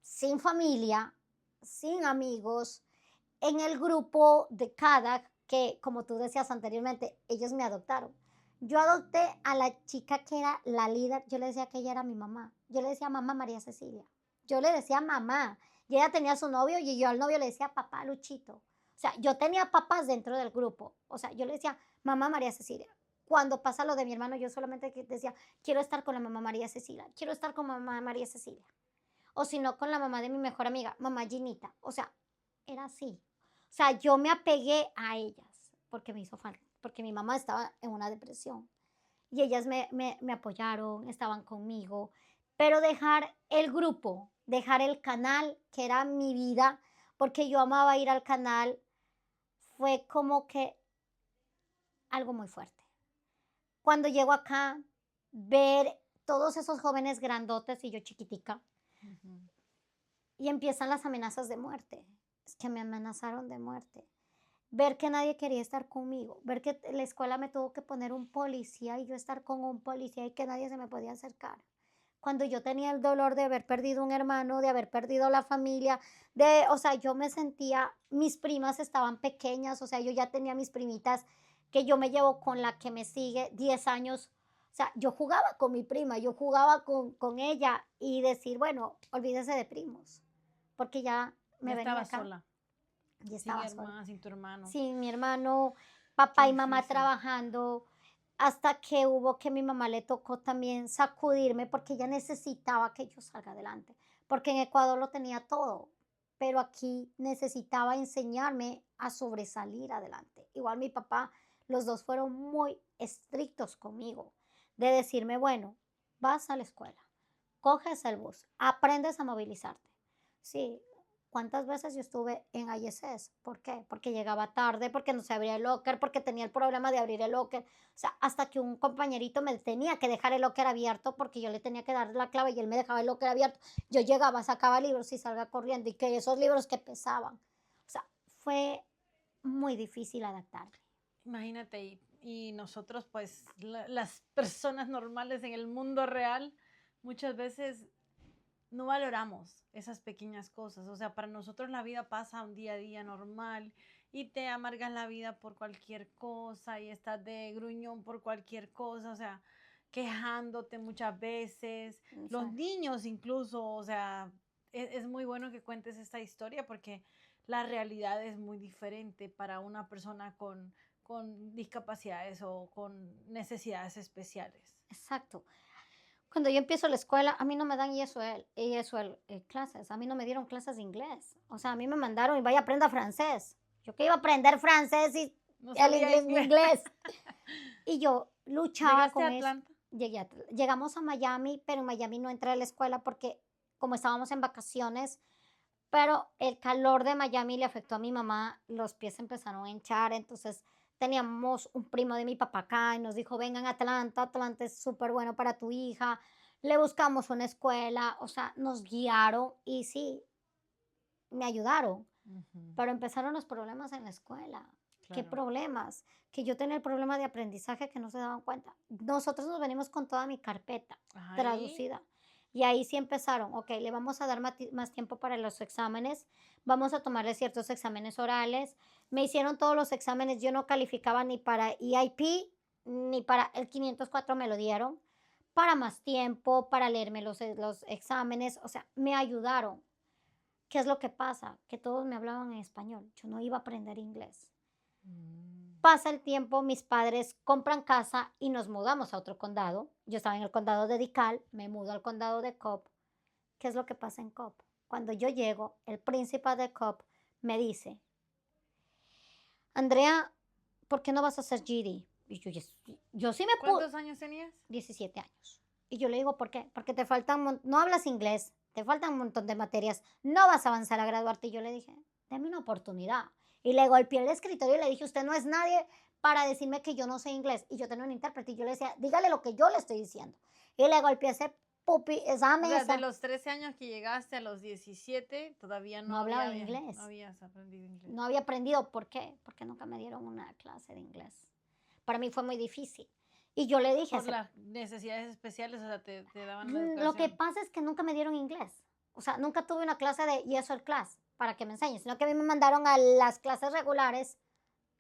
Speaker 2: sin familia, sin amigos, en el grupo de cada que, como tú decías anteriormente, ellos me adoptaron. Yo adopté a la chica que era la líder, yo le decía que ella era mi mamá. Yo le decía mamá María Cecilia. Yo le decía mamá. Y ella tenía su novio y yo al novio le decía papá Luchito. O sea, yo tenía papás dentro del grupo. O sea, yo le decía mamá María Cecilia. Cuando pasa lo de mi hermano, yo solamente decía, quiero estar con la mamá María Cecilia, quiero estar con mamá María Cecilia. O si no, con la mamá de mi mejor amiga, mamá Ginita. O sea, era así. O sea, yo me apegué a ellas porque me hizo falta, porque mi mamá estaba en una depresión y ellas me apoyaron, estaban conmigo, pero dejar el grupo, dejar el canal, que era mi vida, porque yo amaba ir al canal, fue como que algo muy fuerte. Cuando llego acá, ver todos esos jóvenes grandotes y yo chiquitica, y empiezan las amenazas de muerte. Es que me amenazaron de muerte. Ver que nadie quería estar conmigo, ver que la escuela me tuvo que poner un policía y yo estar con un policía y que nadie se me podía acercar. Cuando yo tenía el dolor de haber perdido un hermano, de haber perdido la familia, o sea, yo me sentía, mis primas estaban pequeñas, o sea, yo ya tenía mis primitas que yo me llevo con la que me sigue 10 años. O sea, yo jugaba con mi prima, yo jugaba con ella y decir, bueno, olvídese de primos, porque ya
Speaker 1: Ya
Speaker 2: me venía
Speaker 1: estaba
Speaker 2: acá
Speaker 1: sola,
Speaker 2: y
Speaker 1: sin
Speaker 2: estaba sola.
Speaker 1: hermana, sin tu hermano.
Speaker 2: Sí, mi hermano,
Speaker 1: Qué
Speaker 2: papá y mamá
Speaker 1: difícil.
Speaker 2: trabajando, hasta que hubo que mi mamá le tocó también sacudirme porque ella necesitaba que yo salga adelante, porque en Ecuador lo tenía todo, pero aquí necesitaba enseñarme a sobresalir adelante. Igual mi papá, los dos fueron muy estrictos conmigo, de decirme, bueno, vas a la escuela, coges el bus, aprendes a movilizarte. Sí, ¿cuántas veces yo estuve en ISS? ¿Por qué? Porque llegaba tarde, porque no se abría el locker, porque tenía el problema de abrir el locker. O sea, hasta que un compañerito me tenía que dejar el locker abierto porque yo le tenía que dar la clave y él me dejaba el locker abierto. Yo llegaba, sacaba libros y salga corriendo y que esos libros que pesaban. O sea, fue muy difícil adaptarme.
Speaker 1: Imagínate, y nosotros, pues, las personas normales en el mundo real, muchas veces no valoramos esas pequeñas cosas. O sea, para nosotros la vida pasa un día a día normal y te amargas la vida por cualquier cosa y estás de gruñón por cualquier cosa, o sea, quejándote muchas veces. Los
Speaker 2: Exacto.
Speaker 1: niños incluso, o sea, es muy bueno que cuentes esta historia porque la realidad es muy diferente para una persona con discapacidades o con necesidades especiales.
Speaker 2: Exacto. Cuando yo empiezo la escuela, a mí no me dan clases, a mí no me dieron clases de inglés. O sea, a mí me mandaron y vaya aprenda francés. Yo que iba a aprender francés y
Speaker 1: No
Speaker 2: el
Speaker 1: sabía
Speaker 2: inglés, mi
Speaker 1: inglés.
Speaker 2: inglés. Y yo luchaba
Speaker 1: ¿Llegaste a
Speaker 2: con eso.
Speaker 1: Atlanta?
Speaker 2: Llegamos a Miami, pero en Miami no entré a la escuela porque como estábamos en vacaciones, pero el calor de Miami le afectó a mi mamá, los pies empezaron a hinchar, entonces teníamos un primo de mi papá acá y nos dijo, vengan a Atlanta, Atlanta es súper bueno para tu hija, le buscamos una escuela, o sea, nos guiaron y sí, me ayudaron,
Speaker 1: Ujú,
Speaker 2: pero empezaron los problemas en la escuela. ¿Qué
Speaker 1: claro.
Speaker 2: problemas? Que yo tenía el problema de aprendizaje que no se daban cuenta. Nosotros nos venimos con toda mi carpeta
Speaker 1: Ahí,
Speaker 2: traducida. Y ahí sí empezaron, ok, le vamos a dar más tiempo para los exámenes, vamos a tomarle ciertos exámenes orales. Me hicieron todos los exámenes, yo no calificaba ni para EIP, ni para el 504 me lo dieron, para más tiempo, para leerme los exámenes, o sea, me ayudaron. ¿Qué es lo que pasa? Que todos me hablaban en español, yo no iba a aprender inglés.
Speaker 1: mm,
Speaker 2: Pasa el tiempo, mis padres compran casa y nos mudamos a otro condado. Yo estaba en el condado de DeKalb, me mudo al condado de Cobb. ¿Qué es lo que pasa en Cobb? Cuando yo llego, el príncipe de Cobb me dice, Andrea, ¿por qué no vas a hacer GD? Y yo sí me pude,
Speaker 1: ¿cuántos años tenías?
Speaker 2: 17 años. Y yo le digo, ¿por qué? Porque te faltan, no hablas inglés, te faltan un montón de materias, no vas a avanzar a graduarte. Y yo le dije, dame una oportunidad. Y le golpeé el escritorio y le dije, usted no es nadie para decirme que yo no sé inglés. Y yo tenía un intérprete y yo le decía, dígale lo que yo le estoy diciendo. Y le golpeé esa
Speaker 1: O sea, de
Speaker 2: mesa.
Speaker 1: los 13 años que llegaste a los 17 todavía
Speaker 2: No
Speaker 1: no
Speaker 2: hablaba
Speaker 1: no
Speaker 2: inglés.
Speaker 1: habías aprendido inglés.
Speaker 2: No había aprendido. ¿Por qué? Porque nunca me dieron una clase de inglés. Para mí fue muy difícil. Y yo le dije,
Speaker 1: Por las necesidades especiales, o sea, te daban la
Speaker 2: Lo que
Speaker 1: educación.
Speaker 2: pasa es que nunca me dieron inglés. O sea, nunca tuve una clase de ESL class para que me enseñen, sino que a mí me mandaron a las clases regulares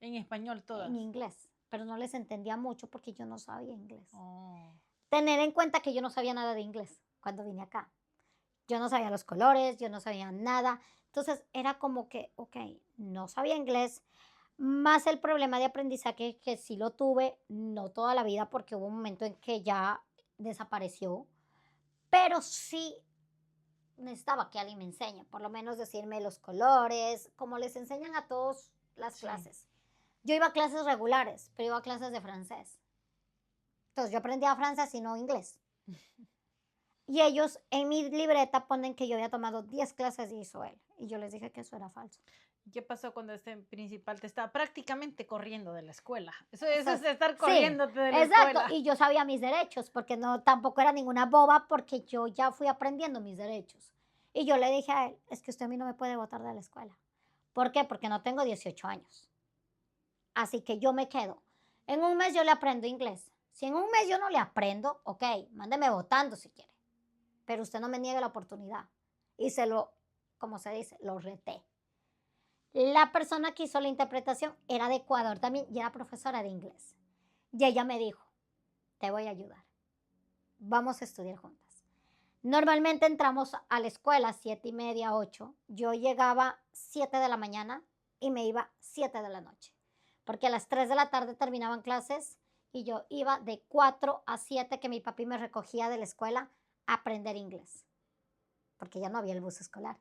Speaker 1: En español
Speaker 2: en
Speaker 1: todas.
Speaker 2: inglés, pero no les entendía mucho porque yo no sabía inglés.
Speaker 1: Oh,
Speaker 2: Tener en cuenta que yo no sabía nada de inglés cuando vine acá. Yo no sabía los colores, yo no sabía nada. Entonces era como que, ok, no sabía inglés, más el problema de aprendizaje que sí lo tuve, no toda la vida porque hubo un momento en que ya desapareció, pero sí necesitaba que alguien me enseñe, por lo menos decirme los colores, como les enseñan a todos las
Speaker 1: sí.
Speaker 2: clases. Yo iba a clases regulares, pero iba a clases de francés. Entonces yo aprendía francés y no inglés. Y ellos en mi libreta ponen que yo había tomado 10 clases de ISOEL. Y yo les dije que eso era falso.
Speaker 1: ¿Y qué pasó cuando este principal te estaba prácticamente corriendo de la escuela?
Speaker 2: O
Speaker 1: Eso
Speaker 2: sea,
Speaker 1: es estar
Speaker 2: sí,
Speaker 1: corriéndote de la
Speaker 2: exacto.
Speaker 1: escuela.
Speaker 2: Y yo sabía mis derechos, porque no, tampoco era ninguna boba, porque yo ya fui aprendiendo mis derechos. Y yo le dije a él, es que usted a mí no me puede botar de la escuela. ¿Por qué? Porque no tengo 18 años. Así que yo me quedo. En un mes yo le aprendo inglés. Si en un mes yo no le aprendo, ok, mándeme votando si quiere. Pero usted no me niegue la oportunidad. Y como se dice, lo reté. La persona que hizo la interpretación era de Ecuador también y era profesora de inglés. Y ella me dijo, te voy a ayudar. Vamos a estudiar juntas. Normalmente entramos a la escuela 7:30, 8. Yo llegaba 7 de la mañana y me iba 7 de la noche. Porque a las 3 de la tarde terminaban clases y yo iba de 4 a 7 que mi papi me recogía de la escuela a aprender inglés. Porque ya no había el bus escolar.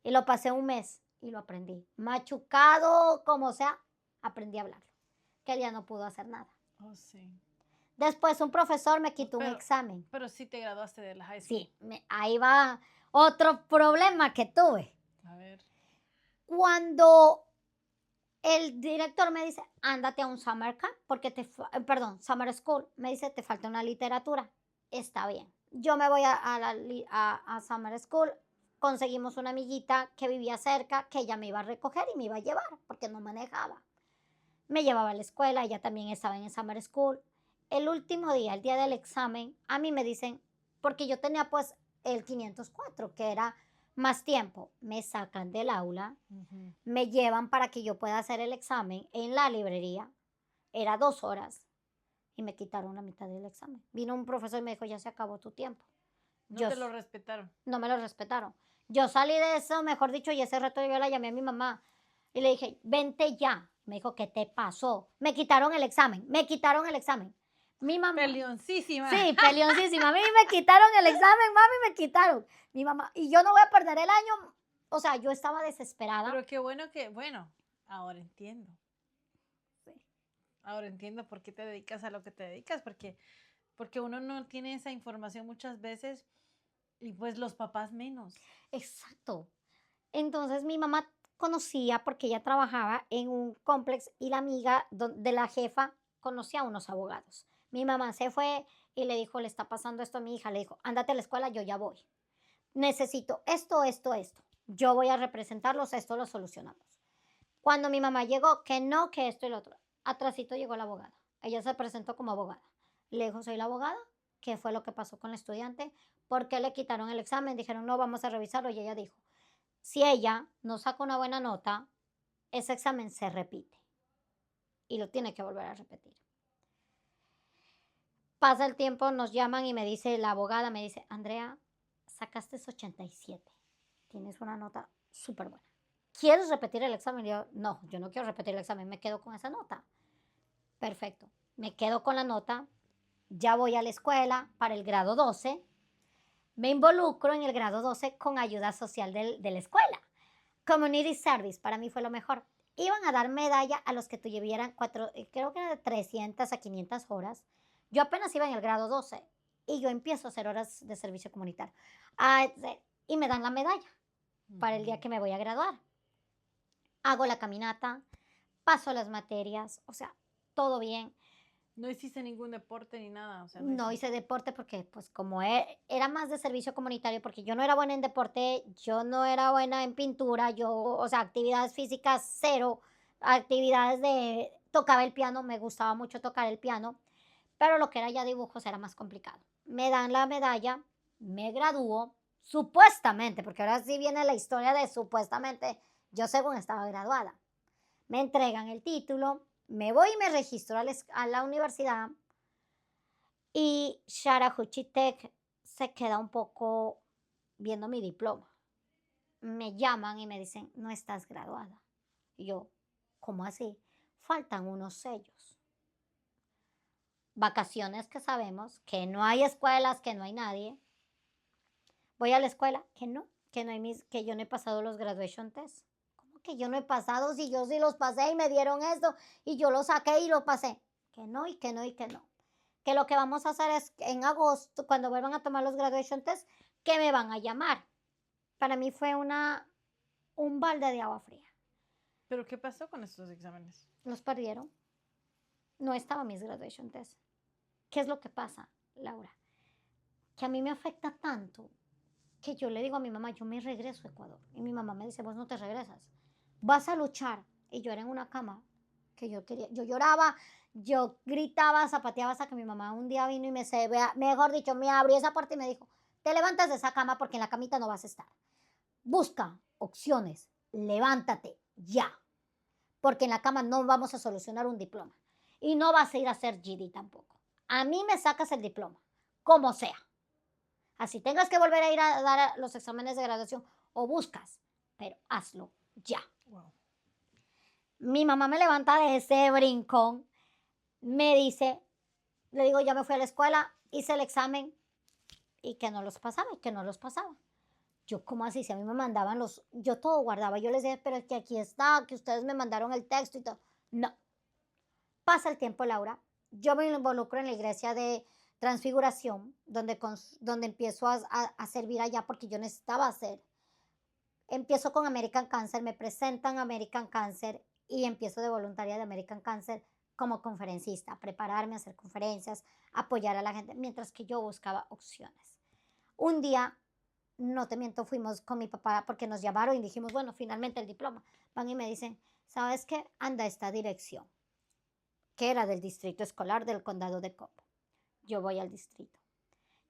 Speaker 2: Y lo pasé un mes y lo aprendí. Machucado, como sea, aprendí a hablarlo. Que ya no pudo hacer nada.
Speaker 1: Oh, sí.
Speaker 2: Después un profesor me quitó un
Speaker 1: Pero,
Speaker 2: examen.
Speaker 1: pero sí te graduaste de la high school.
Speaker 2: Sí, ahí va otro problema que tuve.
Speaker 1: A ver.
Speaker 2: Cuando el director me dice, ándate a un summer camp, porque perdón, summer school, me dice, te falta una literatura. Está bien. Yo me voy a summer school, conseguimos una amiguita que vivía cerca, que ella me iba a recoger y me iba a llevar, porque no manejaba. Me llevaba a la escuela, ella también estaba en el summer school. El último día, el día del examen, a mí me dicen, porque yo tenía pues el 504, que era más tiempo, me sacan del aula, me llevan para que yo pueda hacer el examen en la librería, era 2 horas y me quitaron la mitad del examen. Vino un profesor y me dijo, ya se acabó tu tiempo.
Speaker 1: No
Speaker 2: Yo,
Speaker 1: te lo respetaron.
Speaker 2: no me lo respetaron. Yo salí de eso, mejor dicho, y ese rato yo la llamé a mi mamá y le dije, vente ya. Me dijo, ¿qué te pasó? Me quitaron el examen, Mi mamá.
Speaker 1: Peleoncísima.
Speaker 2: Sí, peleoncísima. A mí me quitaron el examen, mami, me quitaron. Mi mamá, y yo no voy a perder el año. O sea, yo estaba desesperada.
Speaker 1: Pero qué bueno bueno, ahora entiendo.
Speaker 2: Sí.
Speaker 1: Ahora entiendo por qué te dedicas a lo que te dedicas, porque uno no tiene esa información muchas veces y pues los papás menos.
Speaker 2: Exacto. Entonces mi mamá conocía, porque ella trabajaba en un complex y la amiga de la jefa conocía a unos abogados. Mi mamá se fue y le dijo, le está pasando esto a mi hija. Le dijo, ándate a la escuela, yo ya voy. Necesito esto, esto, esto. Yo voy a representarlos, esto lo solucionamos. Cuando mi mamá llegó, que no, que esto y lo otro, atrasito llegó la abogada. Ella se presentó como abogada. Le dijo, soy la abogada. ¿Qué fue lo que pasó con la estudiante? ¿Por qué le quitaron el examen? Dijeron, no, vamos a revisarlo. Y ella dijo, si ella no saca una buena nota, ese examen se repite y lo tiene que volver a repetir. Pasa el tiempo, nos llaman y me dice la abogada, me dice, Andrea, sacaste 87. Tienes una nota súper buena. ¿Quieres repetir el examen? Y yo, no, yo no quiero repetir el examen, me quedo con esa nota. Perfecto, me quedo con la nota, ya voy a la escuela para el grado 12, me involucro en el grado 12 con ayuda social de la escuela. Community Service, para mí fue lo mejor. Iban a dar medalla a los que tuvieran creo que era de 300 a 500 horas. Yo apenas iba en el grado 12 y yo empiezo a hacer horas de servicio comunitario. Y me dan la medalla para el día que me voy a graduar. Hago la caminata, paso las materias, o sea, todo bien.
Speaker 1: No hiciste ningún deporte ni nada. O sea,
Speaker 2: No hice deporte porque, pues, como era más de servicio comunitario, porque yo no era buena en deporte, yo no era buena en pintura, o sea, actividades físicas cero, actividades tocaba el piano, me gustaba mucho tocar el piano, pero lo que era ya dibujos era más complicado. Me dan la medalla, me gradúo, supuestamente, porque ahora sí viene la historia de supuestamente, yo según estaba graduada. Me entregan el título, me voy y me registro a la universidad y Chattahoochee Tech se queda un poco viendo mi diploma. Me llaman y me dicen, no estás graduada. Y yo, ¿cómo así? Faltan unos sellos. Vacaciones que sabemos que no hay escuelas, que no hay nadie. Voy a la escuela, que no hay que yo no he pasado los graduation tests. ¿Cómo que yo no he pasado? Si yo sí los pasé y me dieron esto y yo lo saqué y lo pasé. Que no, y que no, y que no. Que lo que vamos a hacer es en agosto, cuando vuelvan a tomar los graduation tests, que me van a llamar. Para mí fue un balde de agua fría.
Speaker 1: ¿Pero qué pasó con estos exámenes?
Speaker 2: Los perdieron. No estaban mis graduation tests. ¿Qué es lo que pasa, Laura? Que a mí me afecta tanto que yo le digo a mi mamá, yo me regreso a Ecuador. Y mi mamá me dice, vos no te regresas. Vas a luchar. Y yo era en una cama que yo quería. Yo lloraba, yo gritaba, zapateaba hasta que mi mamá un día vino y mejor dicho, me abrió esa puerta y me dijo, te levantas de esa cama porque en la camita no vas a estar. Busca opciones, levántate ya. Porque en la cama no vamos a solucionar un diploma. Y no vas a ir a hacer GD tampoco. A mí me sacas el diploma, como sea. Así tengas que volver a ir a dar los exámenes de graduación o buscas, pero hazlo ya.
Speaker 1: Wow.
Speaker 2: Mi mamá me levanta de ese brincón, me dice, le digo, ya me fui a la escuela, hice el examen y que no los pasaba y que no los pasaba. Yo, ¿cómo así? Si a mí me mandaban yo todo guardaba. Yo les decía, pero es que aquí está, que ustedes me mandaron el texto y todo. No. Pasa el tiempo, Laura. Yo me involucro en la iglesia de Transfiguración, donde empiezo a servir allá porque yo necesitaba hacer. Empiezo con American Cancer, me presentan American Cancer y empiezo de voluntaria de American Cancer como conferencista, prepararme a hacer conferencias, apoyar a la gente, mientras que yo buscaba opciones. Un día, no te miento, fuimos con mi papá porque nos llamaron y dijimos, bueno, finalmente el diploma. Van y me dicen, ¿sabes qué? Anda a esta dirección, que era del distrito escolar del condado de Cobb. Yo voy al distrito.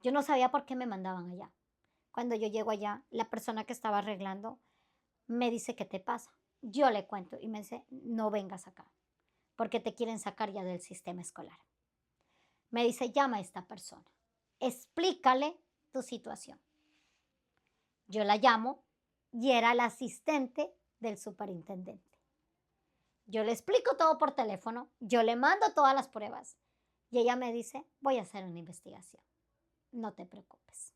Speaker 2: Yo no sabía por qué me mandaban allá. Cuando yo llego allá, la persona que estaba arreglando me dice, ¿qué te pasa? Yo le cuento y me dice, no vengas acá, porque te quieren sacar ya del sistema escolar. Me dice, llama a esta persona, explícale tu situación. Yo la llamo y era la asistente del superintendente. Yo le explico todo por teléfono, yo le mando todas las pruebas Y ella me dice, voy a hacer una investigación, no te preocupes.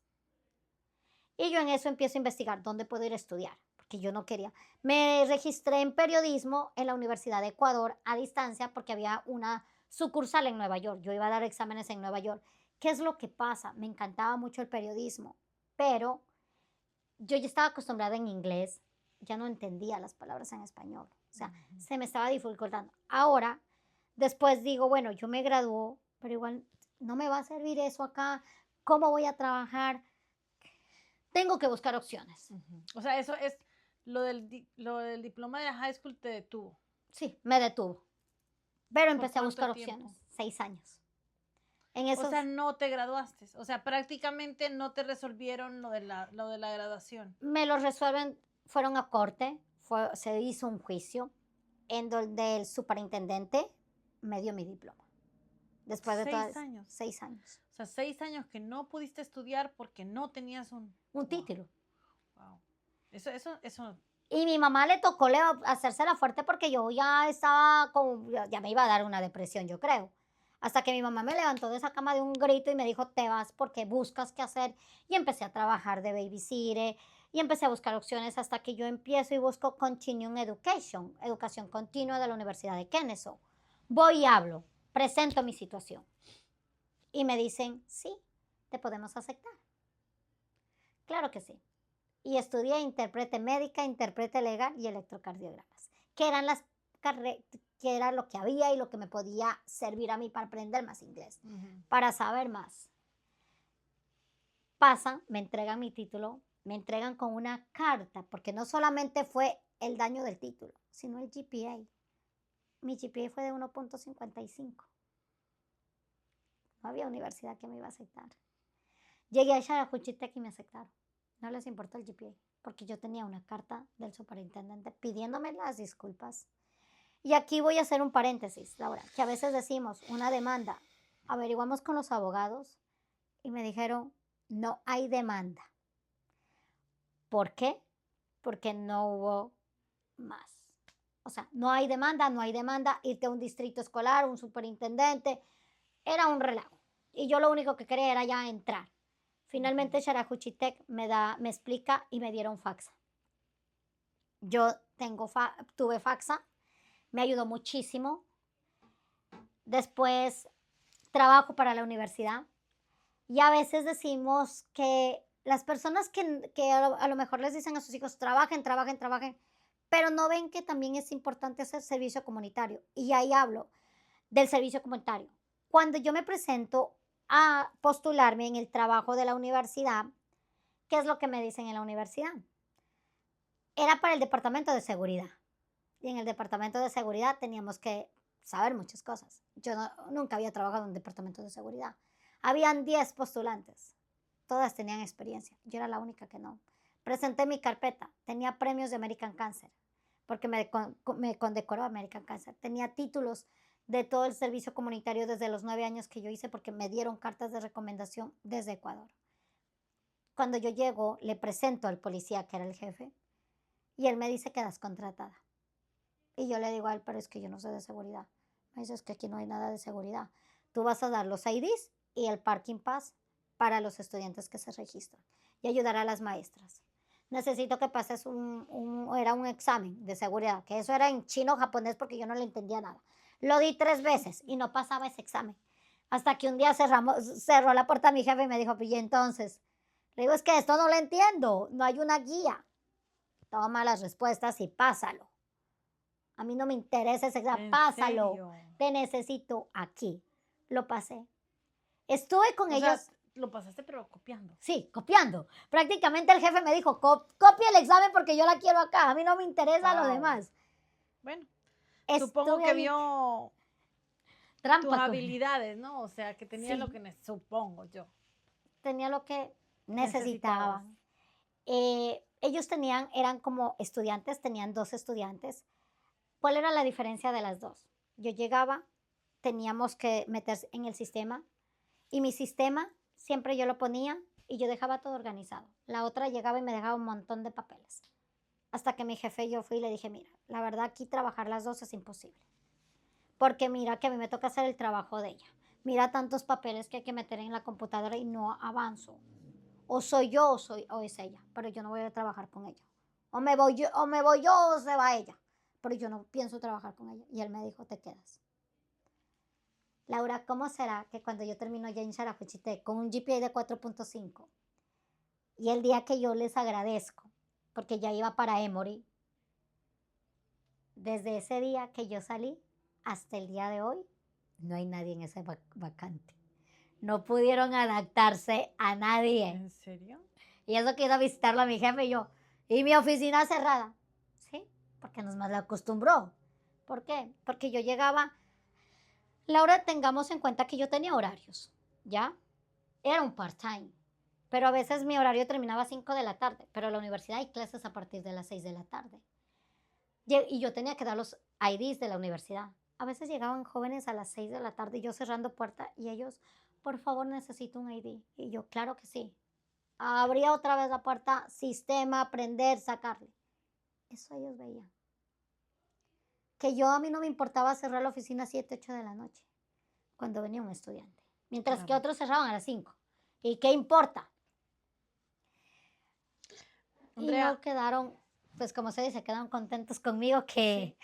Speaker 2: Y yo en eso empiezo a investigar dónde puedo ir a estudiar, porque yo no quería. Me registré en periodismo en la Universidad de Ecuador a distancia porque había una sucursal en Nueva York. Yo iba a dar exámenes en Nueva York. ¿Qué es lo que pasa? Me encantaba mucho el periodismo, pero yo ya estaba acostumbrada en inglés, ya no entendía las palabras en español. O sea, se me estaba dificultando. Ahora, después digo, bueno, yo me graduó, pero igual no me va a servir eso acá. ¿Cómo voy a trabajar? Tengo que buscar opciones.
Speaker 1: O sea, eso es lo del diploma de high school te detuvo.
Speaker 2: Sí, me detuvo. Pero
Speaker 1: ¿Por
Speaker 2: empecé a buscar
Speaker 1: cuánto tiempo?
Speaker 2: opciones. 6 años. En
Speaker 1: O sea,
Speaker 2: esos
Speaker 1: no te graduaste. O sea, prácticamente no te resolvieron lo de la graduación.
Speaker 2: me lo resuelven, fueron a corte, se hizo un juicio en donde el superintendente me dio mi diploma. Después de todas
Speaker 1: 6 años.
Speaker 2: 6 años.
Speaker 1: O sea, 6 años que no pudiste estudiar porque no tenías un...
Speaker 2: Un
Speaker 1: Wow,
Speaker 2: título.
Speaker 1: wow. Eso.
Speaker 2: Y mi mamá le tocó hacérsela fuerte porque yo ya estaba como, ya me iba a dar una depresión, yo creo. Hasta que mi mamá me levantó de esa cama de un grito y me dijo, te vas porque buscas qué hacer. Y empecé a trabajar de babysitter y empecé a buscar opciones hasta que yo empiezo y busco Continuing Education, educación continua de la Universidad de Kennesaw. Voy y hablo, presento mi situación. Y me dicen, sí, te podemos aceptar. Claro que sí. Y estudié intérprete médica, intérprete legal y electrocardiogramas, que eran que era lo que había y lo que me podía servir a mí para aprender más inglés, para saber más. Pasan, me entregan mi título, me entregan con una carta, porque no solamente fue el daño del título, sino el GPA. Mi GPA fue de 1.55. No había universidad que me iba a aceptar. Llegué a Xarajuchitec y me aceptaron. No les importó el GPA, porque yo tenía una carta del superintendente pidiéndome las disculpas. Y aquí voy a hacer un paréntesis, Laura, que a veces decimos una demanda. Averiguamos con los abogados y me dijeron, no hay demanda. ¿Por qué? Porque no hubo más. O sea, no hay demanda, irte a un distrito escolar, un superintendente, era un relajo. Y yo lo único que quería era ya entrar. Finalmente Xarajuchitec me explica y me dieron faxa. Yo tuve faxa, me ayudó muchísimo. Después trabajo para la universidad y a veces decimos que las personas que a lo mejor les dicen a sus hijos, trabajen, pero no ven que también es importante hacer servicio comunitario. Y ahí hablo del servicio comunitario. Cuando yo me presento a postularme en el trabajo de la universidad, ¿qué es lo que me dicen en la universidad? Era para el departamento de seguridad. Y en el departamento de seguridad teníamos que saber muchas cosas. Yo nunca había trabajado en un departamento de seguridad. Habían 10 postulantes. Todas tenían experiencia. Yo era la única que no. Presenté mi carpeta. Tenía premios de American Cancer, porque me condecoró American Cancer. Tenía títulos de todo el servicio comunitario desde los 9 años que yo hice, porque me dieron cartas de recomendación desde Ecuador. Cuando yo llego, le presento al policía, que era el jefe, y él me dice, quedas contratada. Y yo le digo a él, pero es que yo no sé de seguridad. Me dice, es que aquí no hay nada de seguridad. Tú vas a dar los IDs y el parking pass para los estudiantes que se registran y ayudar a las maestras. Necesito que pases era un examen de seguridad, que eso era en chino o japonés porque yo no le entendía nada. Lo di 3 veces y no pasaba ese examen. Hasta que un día cerró la puerta a mi jefe y me dijo, y entonces, le digo, es que esto no lo entiendo, no hay una guía. Toma las respuestas y pásalo. A mí no me interesa ese examen, pásalo.
Speaker 1: ¿Serio?
Speaker 2: Te necesito aquí. Lo pasé. Estuve con ellos.
Speaker 1: Sea, lo pasaste pero copiando.
Speaker 2: Sí, copiando. Prácticamente el jefe me dijo, copia el examen porque yo la quiero acá. A mí no me interesa lo demás.
Speaker 1: Bueno, supongo
Speaker 2: Estuve
Speaker 1: que
Speaker 2: ahí.
Speaker 1: vio
Speaker 2: Trampa
Speaker 1: tus habilidades, ¿no? O sea, que tenía
Speaker 2: Sí.
Speaker 1: lo que supongo yo.
Speaker 2: Tenía lo que necesitaban. Ellos eran como estudiantes, tenían 2 estudiantes. ¿Cuál era la diferencia de las dos? Yo llegaba, teníamos que meterse en el sistema y mi sistema siempre yo lo ponía y yo dejaba todo organizado. La otra llegaba y me dejaba un montón de papeles. Hasta que mi jefe yo fui y le dije, mira, la verdad aquí trabajar las dos es imposible. Porque mira que a mí me toca hacer el trabajo de ella. Mira tantos papeles que hay que meter en la computadora y no avanzo. O soy yo o es ella, pero yo no voy a trabajar con ella. O me voy yo o se va ella, pero yo no pienso trabajar con ella. Y él me dijo, te quedas. Laura, ¿cómo será que cuando yo termino ya en Xarafuchité con un GPA de 4.5 y el día que yo les agradezco, porque ya iba para Emory, desde ese día que yo salí hasta el día de hoy, no hay nadie en ese vacante. No pudieron adaptarse a nadie.
Speaker 1: ¿En serio?
Speaker 2: Y eso que iba a visitarlo a mi jefe y mi oficina cerrada. ¿Sí? Porque nos mal acostumbró. ¿Por qué? Porque yo llegaba, Laura, tengamos en cuenta que yo tenía horarios, ¿ya? Era un part-time, pero a veces mi horario terminaba a 5 de la tarde, pero en la universidad hay clases a partir de las 6 de la tarde. Y yo tenía que dar los IDs de la universidad. A veces llegaban jóvenes a las 6 de la tarde y yo cerrando puerta y ellos, por favor, necesito un ID. Y yo, claro que sí. Abría otra vez la puerta, sistema, prender, sacarle. Eso ellos veían. Que a mí no me importaba cerrar la oficina a 7, 8 de la noche, cuando venía un estudiante. Mientras que
Speaker 1: Claro.
Speaker 2: otros cerraban a las 5. ¿Y qué importa? Y
Speaker 1: Andrea,
Speaker 2: no quedaron, pues como se dice, quedaron contentos conmigo
Speaker 1: sí.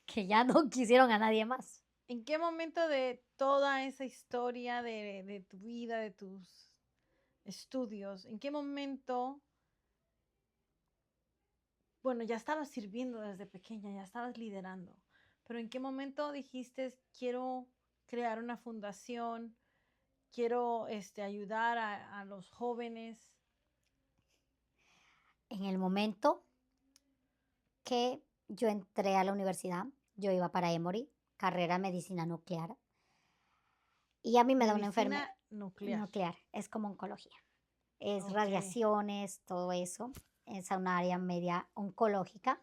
Speaker 2: que ya no quisieron a nadie más.
Speaker 1: ¿En qué momento de toda esa historia de tu vida, de tus estudios, en qué momento, bueno, ya estabas sirviendo desde pequeña, ya estabas liderando, pero en qué momento dijiste, quiero crear una fundación, quiero ayudar a los jóvenes?
Speaker 2: En el momento que yo entré a la universidad, yo iba para Emory, carrera medicina nuclear, y a mí me da una enfermedad
Speaker 1: Medicina nuclear.
Speaker 2: nuclear, es como oncología, es
Speaker 1: Ok.
Speaker 2: radiaciones, todo eso, es una área media oncológica,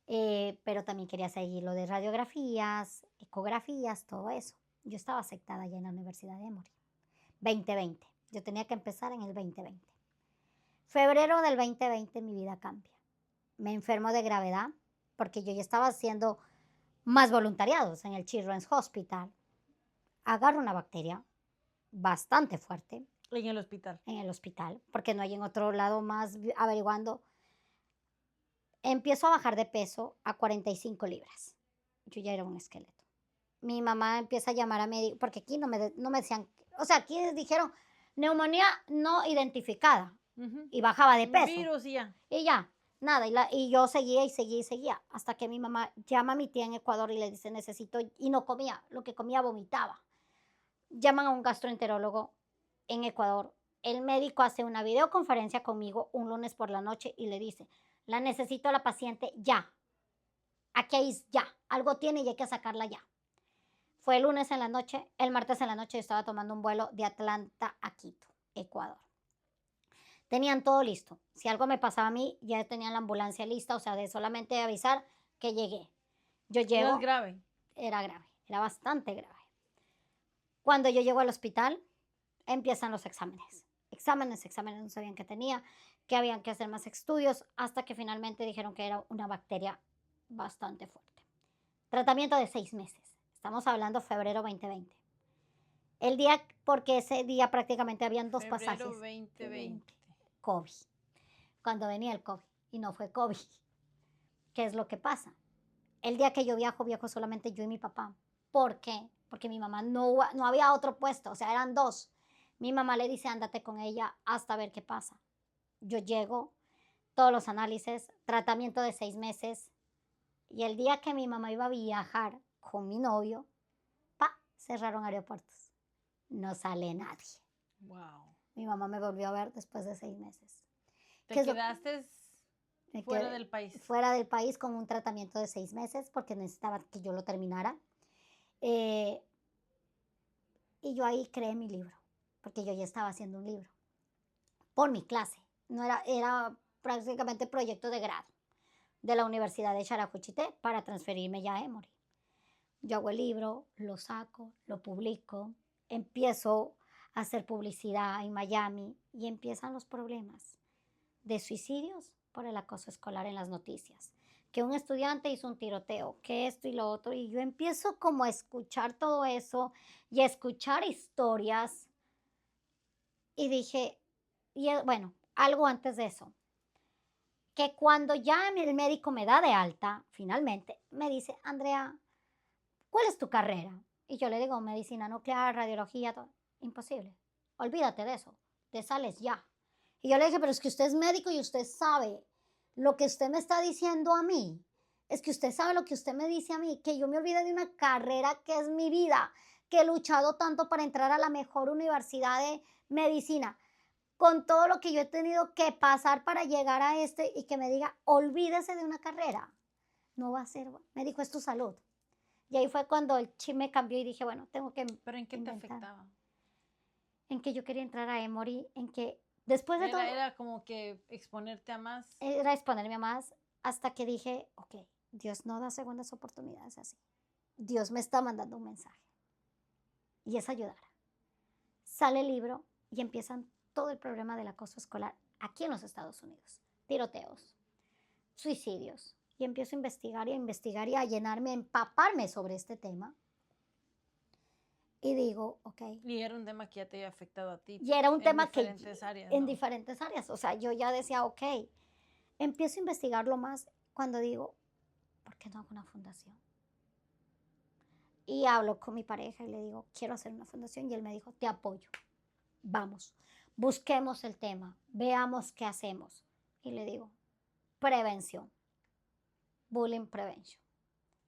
Speaker 2: pero también quería seguir lo de radiografías, ecografías, todo eso. Yo estaba aceptada ya en la Universidad de Emory. 2020, yo tenía que empezar en el 2020. Febrero del 2020 mi vida cambia. Me enfermo de gravedad porque yo ya estaba haciendo más voluntariados en el Children's Hospital. Agarro una bacteria bastante fuerte
Speaker 1: En el hospital.
Speaker 2: en el hospital, porque no hay en otro lado más averiguando. Empiezo a bajar de peso a 45 libras. Yo ya era un esqueleto. Mi mamá empieza a llamar a médico, porque aquí no me decían, o sea, aquí dijeron neumonía no identificada
Speaker 1: Ujú.
Speaker 2: y bajaba de
Speaker 1: Un
Speaker 2: peso.
Speaker 1: virus y ya.
Speaker 2: Y ya, nada, y yo seguía y seguía y seguía, hasta que mi mamá llama a mi tía en Ecuador y le dice, necesito, y no comía, lo que comía vomitaba. Llaman a un gastroenterólogo en Ecuador. El médico hace una videoconferencia conmigo un lunes por la noche y le dice, la necesito a la paciente ya. Aquí hay ya. Algo tiene y hay que sacarla ya. Fue el lunes en la noche. El martes en la noche yo estaba tomando un vuelo de Atlanta a Quito, Ecuador. Tenían todo listo. Si algo me pasaba a mí, ya tenían la ambulancia lista, o sea, de solamente avisar que llegué. Yo
Speaker 1: Ibas
Speaker 2: llego,
Speaker 1: grave.
Speaker 2: era grave, era bastante grave. Cuando yo llego al hospital, empiezan los exámenes. Exámenes, no sabían qué tenía, que habían que hacer más estudios, hasta que finalmente dijeron que era una bacteria bastante fuerte. Tratamiento de 6 meses. Estamos hablando febrero 2020. El día, porque ese día prácticamente habían dos
Speaker 1: Febrero
Speaker 2: pasajes.
Speaker 1: 2020.
Speaker 2: COVID. Cuando venía el COVID. Y no fue COVID. ¿Qué es lo que pasa? El día que yo viajo solamente yo y mi papá. ¿Por qué? Porque mi mamá no había otro puesto, o sea, eran dos. Mi mamá le dice, ándate con ella hasta ver qué pasa. Yo llego, todos los análisis, tratamiento de 6 meses. Y el día que mi mamá iba a viajar con mi novio, cerraron aeropuertos. No sale nadie.
Speaker 1: Wow.
Speaker 2: Mi mamá me volvió a ver después de 6 meses.
Speaker 1: Te quedaste
Speaker 2: Me
Speaker 1: fuera
Speaker 2: quedé
Speaker 1: del país.
Speaker 2: fuera del país con un tratamiento de 6 meses porque necesitaba que yo lo terminara. Eh, y yo ahí creé mi libro, porque yo ya estaba haciendo un libro por mi clase. No era prácticamente proyecto de grado de la Universidad de Xarajuchité para transferirme ya a Emory. Yo hago el libro, lo saco, lo publico, empiezo a hacer publicidad en Miami y empiezan los problemas de suicidios por el acoso escolar en las noticias. que un estudiante hizo un tiroteo, que esto y lo otro, y yo empiezo como a escuchar todo eso y a escuchar historias y dije, bueno, algo antes de eso, que cuando ya el médico me da de alta, finalmente, me dice, Andrea, ¿cuál es tu carrera? Y yo le digo, medicina nuclear, radiología, todo. Imposible. Olvídate de eso. Te sales ya. Y yo le dije, pero es que usted es médico y usted sabe lo que usted me está diciendo a mí. Es que usted sabe lo que usted me dice a mí, que yo me olvide de una carrera que es mi vida, que he luchado tanto para entrar a la mejor universidad de medicina, con todo lo que yo he tenido que pasar para llegar a este y que me diga, olvídese de una carrera. No va a ser, me dijo, es tu salud. Y ahí fue cuando el chip me cambió y dije, bueno, tengo que
Speaker 1: ¿Pero en qué te
Speaker 2: inventar.
Speaker 1: afectaba?
Speaker 2: En que yo quería entrar a Emory, en que después de todo
Speaker 1: Era como que exponerte a más.
Speaker 2: era exponerme a más, hasta que dije, ok, Dios no da segundas oportunidades así. Dios me está mandando un mensaje y es ayudar. Sale el libro y empiezan todo el problema del acoso escolar aquí en los Estados Unidos. Tiroteos, suicidios. Y empiezo a investigar y a llenarme, a empaparme sobre este tema. Y digo, ok.
Speaker 1: Y era un tema que ya te había afectado a ti
Speaker 2: Y era un
Speaker 1: en
Speaker 2: tema que
Speaker 1: diferentes áreas,
Speaker 2: en
Speaker 1: ¿no?
Speaker 2: diferentes áreas. O sea, yo ya decía, ok. Empiezo a investigarlo más cuando digo, ¿por qué no hago una fundación? Y hablo con mi pareja y le digo, quiero hacer una fundación. Y él me dijo, te apoyo. Vamos, busquemos el tema, veamos qué hacemos. Y le digo, prevención, bullying prevention,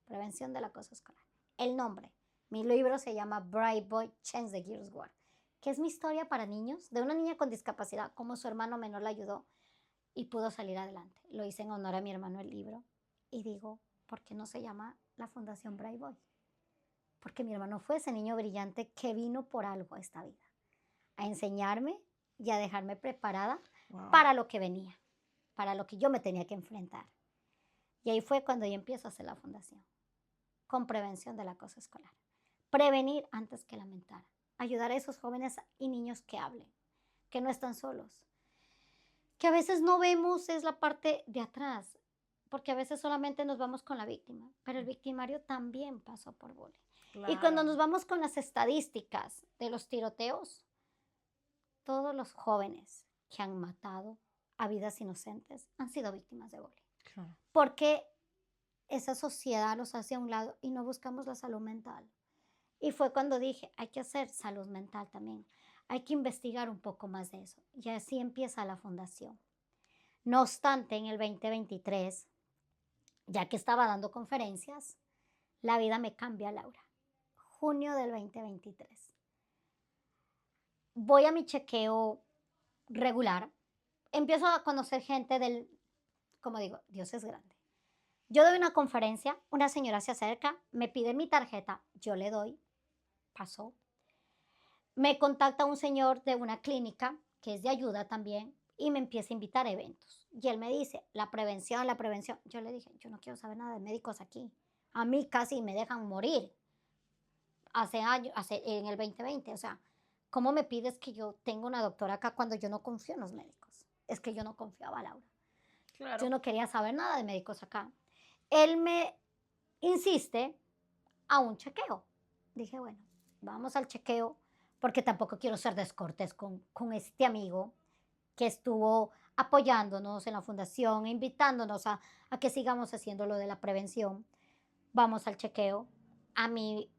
Speaker 2: prevención del acoso escolar. El nombre, mi libro se llama Bright Boy Change the Gears War, que es mi historia para niños, de una niña con discapacidad, cómo su hermano menor la ayudó y pudo salir adelante. Lo hice en honor a mi hermano el libro. Y digo, ¿por qué no se llama la Fundación Bright Boy? Porque mi hermano fue ese niño brillante que vino por algo a esta vida, a enseñarme y a dejarme preparada para lo que venía, para lo que yo me tenía que enfrentar. Y ahí fue cuando yo empiezo a hacer la fundación, con prevención del acoso escolar. Prevenir antes que lamentar. Ayudar a esos jóvenes y niños que hablen, que no están solos. Que a veces no vemos es la parte de atrás, porque a veces solamente nos vamos con la víctima, pero el victimario también pasó por bullying.
Speaker 1: Claro.
Speaker 2: Y cuando nos vamos con las estadísticas de los tiroteos, todos los jóvenes que han matado a vidas inocentes han sido víctimas de bullying.
Speaker 1: Claro.
Speaker 2: Porque esa sociedad los hace a un lado y no buscamos la salud mental. Y fue cuando dije, hay que hacer salud mental también. Hay que investigar un poco más de eso. Y así empieza la fundación. No obstante, en el 2023, ya que estaba dando conferencias, la vida me cambia, Laura. Junio del 2023. Voy a mi chequeo regular. Empiezo a conocer gente como digo, Dios es grande. Yo doy una conferencia, una señora se acerca, me pide mi tarjeta, yo le doy, pasó. Me contacta un señor de una clínica, que es de ayuda también, y me empieza a invitar a eventos. Y él me dice, la prevención, la prevención. Yo le dije, yo no quiero saber nada de médicos aquí. A mí casi me dejan morir hace años, en el 2020. O sea, ¿cómo me pides que yo tenga una doctora acá cuando yo no confío en los médicos? Es que yo no confiaba, Laura.
Speaker 1: Claro.
Speaker 2: Yo no quería saber nada de médicos acá. Él me insiste a un chequeo. Dije, bueno, vamos al chequeo, porque tampoco quiero ser descortés con este amigo que estuvo apoyándonos en la fundación, invitándonos a que sigamos haciendo lo de la prevención. Vamos al chequeo. A mí,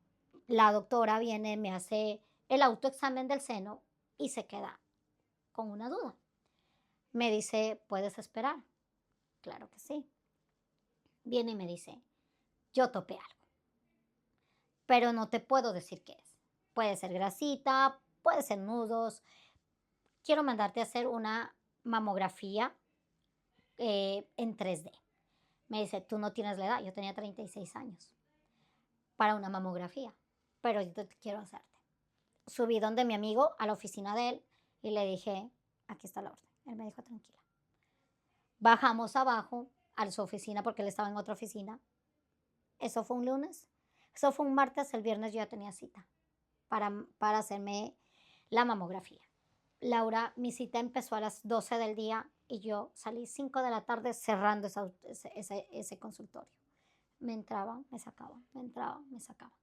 Speaker 2: la doctora viene, me hace el autoexamen del seno y se queda con una duda. Me dice, ¿puedes esperar? Claro que sí. Viene y me dice, yo topé algo, pero no te puedo decir qué es. Puede ser grasita, puede ser nudos. Quiero mandarte a hacer una mamografía en 3D. Me dice, tú no tienes la edad, yo tenía 36 años, para una mamografía, pero yo quiero hacerte. Subí donde mi amigo, a la oficina de él, y le dije, aquí está la orden. Él me dijo, tranquila. Bajamos abajo a su oficina, porque él estaba en otra oficina. Eso fue un lunes. Eso fue un martes. El viernes yo ya tenía cita para hacerme la mamografía. Laura, mi cita empezó a las 12 del día y yo salí 5 de la tarde cerrando ese consultorio. Me entraban, me sacaban, me entraban, me sacaban.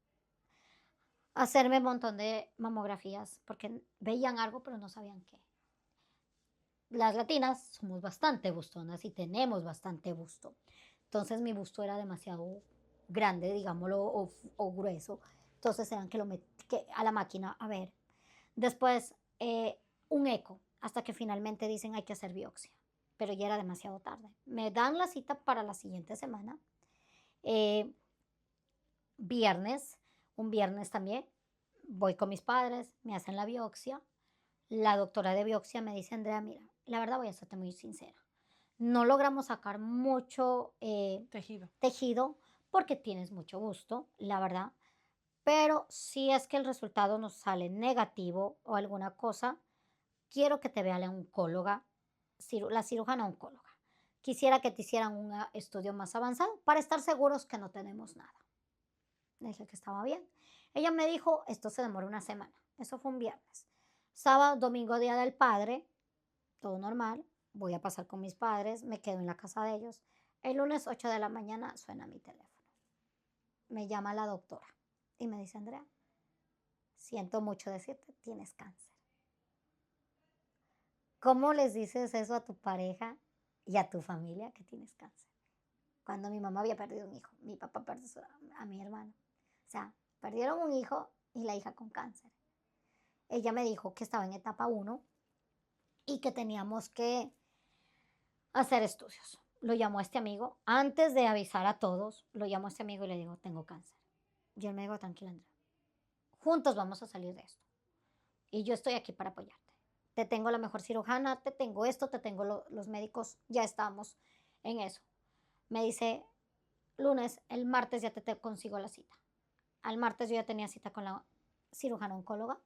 Speaker 2: Hacerme un montón de mamografías porque veían algo pero no sabían qué. Las latinas somos bastante bustonas y tenemos bastante busto. Entonces mi busto era demasiado grande, digámoslo, o grueso. Entonces eran que lo metí a la máquina a ver. Después un eco, hasta que finalmente dicen hay que hacer biopsia. Pero ya era demasiado tarde. Me dan la cita para la siguiente semana. Eh, viernes, un viernes también, voy con mis padres, me hacen la biopsia. La doctora de biopsia me dice, Andrea, mira, la verdad voy a serte muy sincera. No logramos sacar mucho tejido porque tienes mucho gusto, la verdad. Pero si es que el resultado nos sale negativo o alguna cosa, quiero que te vea la oncóloga, la cirujana oncóloga. Quisiera que te hicieran un estudio más avanzado para estar seguros que no tenemos nada. Le dije que estaba bien. Ella me dijo, esto se demora una semana. Eso fue un viernes. Sábado, domingo, día del padre, todo normal. Voy a pasar con mis padres, me quedo en la casa de ellos. El lunes 8 de la mañana suena mi teléfono. Me llama la doctora y me dice, Andrea, siento mucho decirte, tienes cáncer. ¿Cómo les dices eso a tu pareja y a tu familia que tienes cáncer? Cuando mi mamá había perdido un hijo, mi papá perdió a mi hermano. O sea, perdieron un hijo y la hija con cáncer. Ella me dijo que estaba en etapa 1 y que teníamos que hacer estudios. Lo llamó a este amigo. Antes de avisar a todos, lo llamó a este amigo y le digo, tengo cáncer. Y él me dijo, tranquila, Andrea, juntos vamos a salir de esto. Y yo estoy aquí para apoyarte. Te tengo la mejor cirujana, te tengo esto, te tengo los médicos, ya estamos en eso. Me dice, lunes, el martes ya te consigo la cita. Al martes yo ya tenía cita con la cirujana oncóloga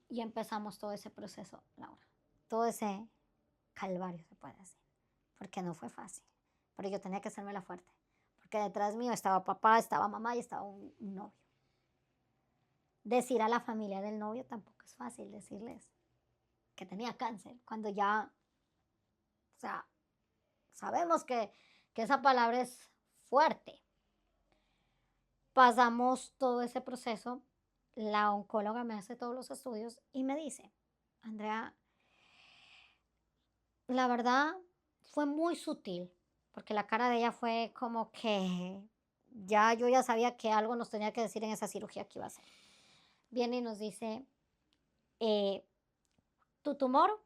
Speaker 2: y empezamos todo ese proceso, Laura. Todo ese calvario, se puede decir. Porque no fue fácil. Pero yo tenía que hacerme la fuerte. Porque detrás mío estaba papá, estaba mamá y estaba un novio. Decir a la familia del novio tampoco es fácil decirles que tenía cáncer. Cuando ya, o sea, sabemos que esa palabra es fuerte. Pasamos todo ese proceso. La oncóloga me hace todos los estudios y me dice, Andrea, la verdad fue muy sutil, porque la cara de ella fue como que yo ya sabía que algo nos tenía que decir en esa cirugía que iba a hacer. Viene y nos dice, tu tumor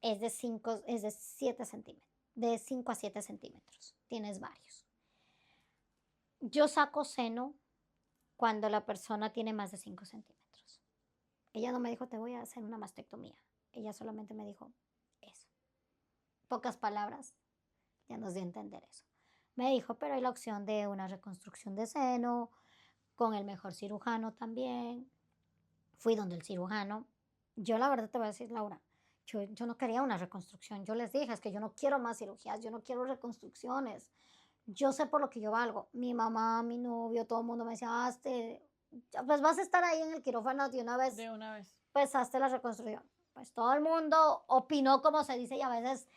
Speaker 2: es de 7 centímetros, de 5 a 7 centímetros, tienes varios. Yo saco seno cuando la persona tiene más de 5 centímetros. Ella no me dijo, te voy a hacer una mastectomía. Ella solamente me dijo eso. Pocas palabras, ya nos dio a entender eso. Me dijo, pero hay la opción de una reconstrucción de seno, con el mejor cirujano también. Fui donde el cirujano. Yo la verdad te voy a decir, Laura, yo no quería una reconstrucción. Yo les dije, es que yo no quiero más cirugías, yo no quiero reconstrucciones. Yo sé por lo que yo valgo. Mi mamá, mi novio, todo el mundo me decía, pues vas a estar ahí en el quirófano de una vez.
Speaker 1: De una vez.
Speaker 2: Pues hazte la reconstrucción. Pues todo el mundo opinó como se dice y a veces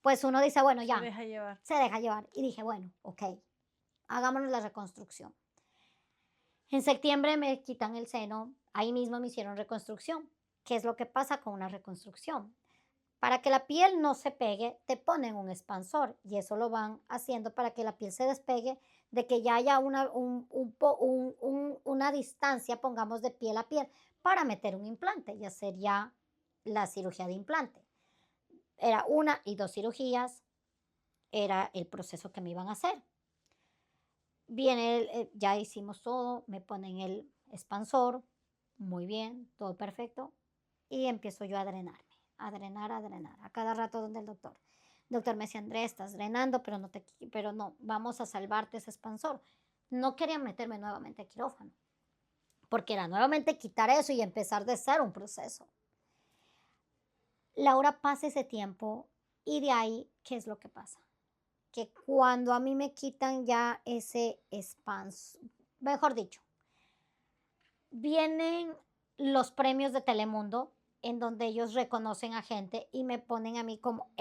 Speaker 2: pues uno dice, bueno, ya.
Speaker 1: Se deja llevar.
Speaker 2: Se deja llevar. Y dije, bueno, ok, hagámonos la reconstrucción. En septiembre me quitan el seno, ahí mismo me hicieron reconstrucción. ¿Qué es lo que pasa con una reconstrucción? Para que la piel no se pegue, te ponen un expansor y eso lo van haciendo para que la piel se despegue, de que ya haya una distancia, pongamos, de piel a piel, para meter un implante, ya sería la cirugía de implante. Era 1 y 2 cirugías, era el proceso que me iban a hacer. Viene, ya hicimos todo, me ponen el expansor, muy bien, todo perfecto, y empiezo yo a drenarme, a drenar, a cada rato donde el doctor. El doctor me decía, Andrés, estás drenando, pero no, vamos a salvarte ese expansor. No quería meterme nuevamente a quirófano, porque era nuevamente quitar eso y empezar de cero un proceso. Laura, pasa ese tiempo y de ahí, ¿qué es lo que pasa? Que cuando a mí me quitan ya ese expansor, mejor dicho, vienen los premios de Telemundo en donde ellos reconocen a gente y me ponen a mí como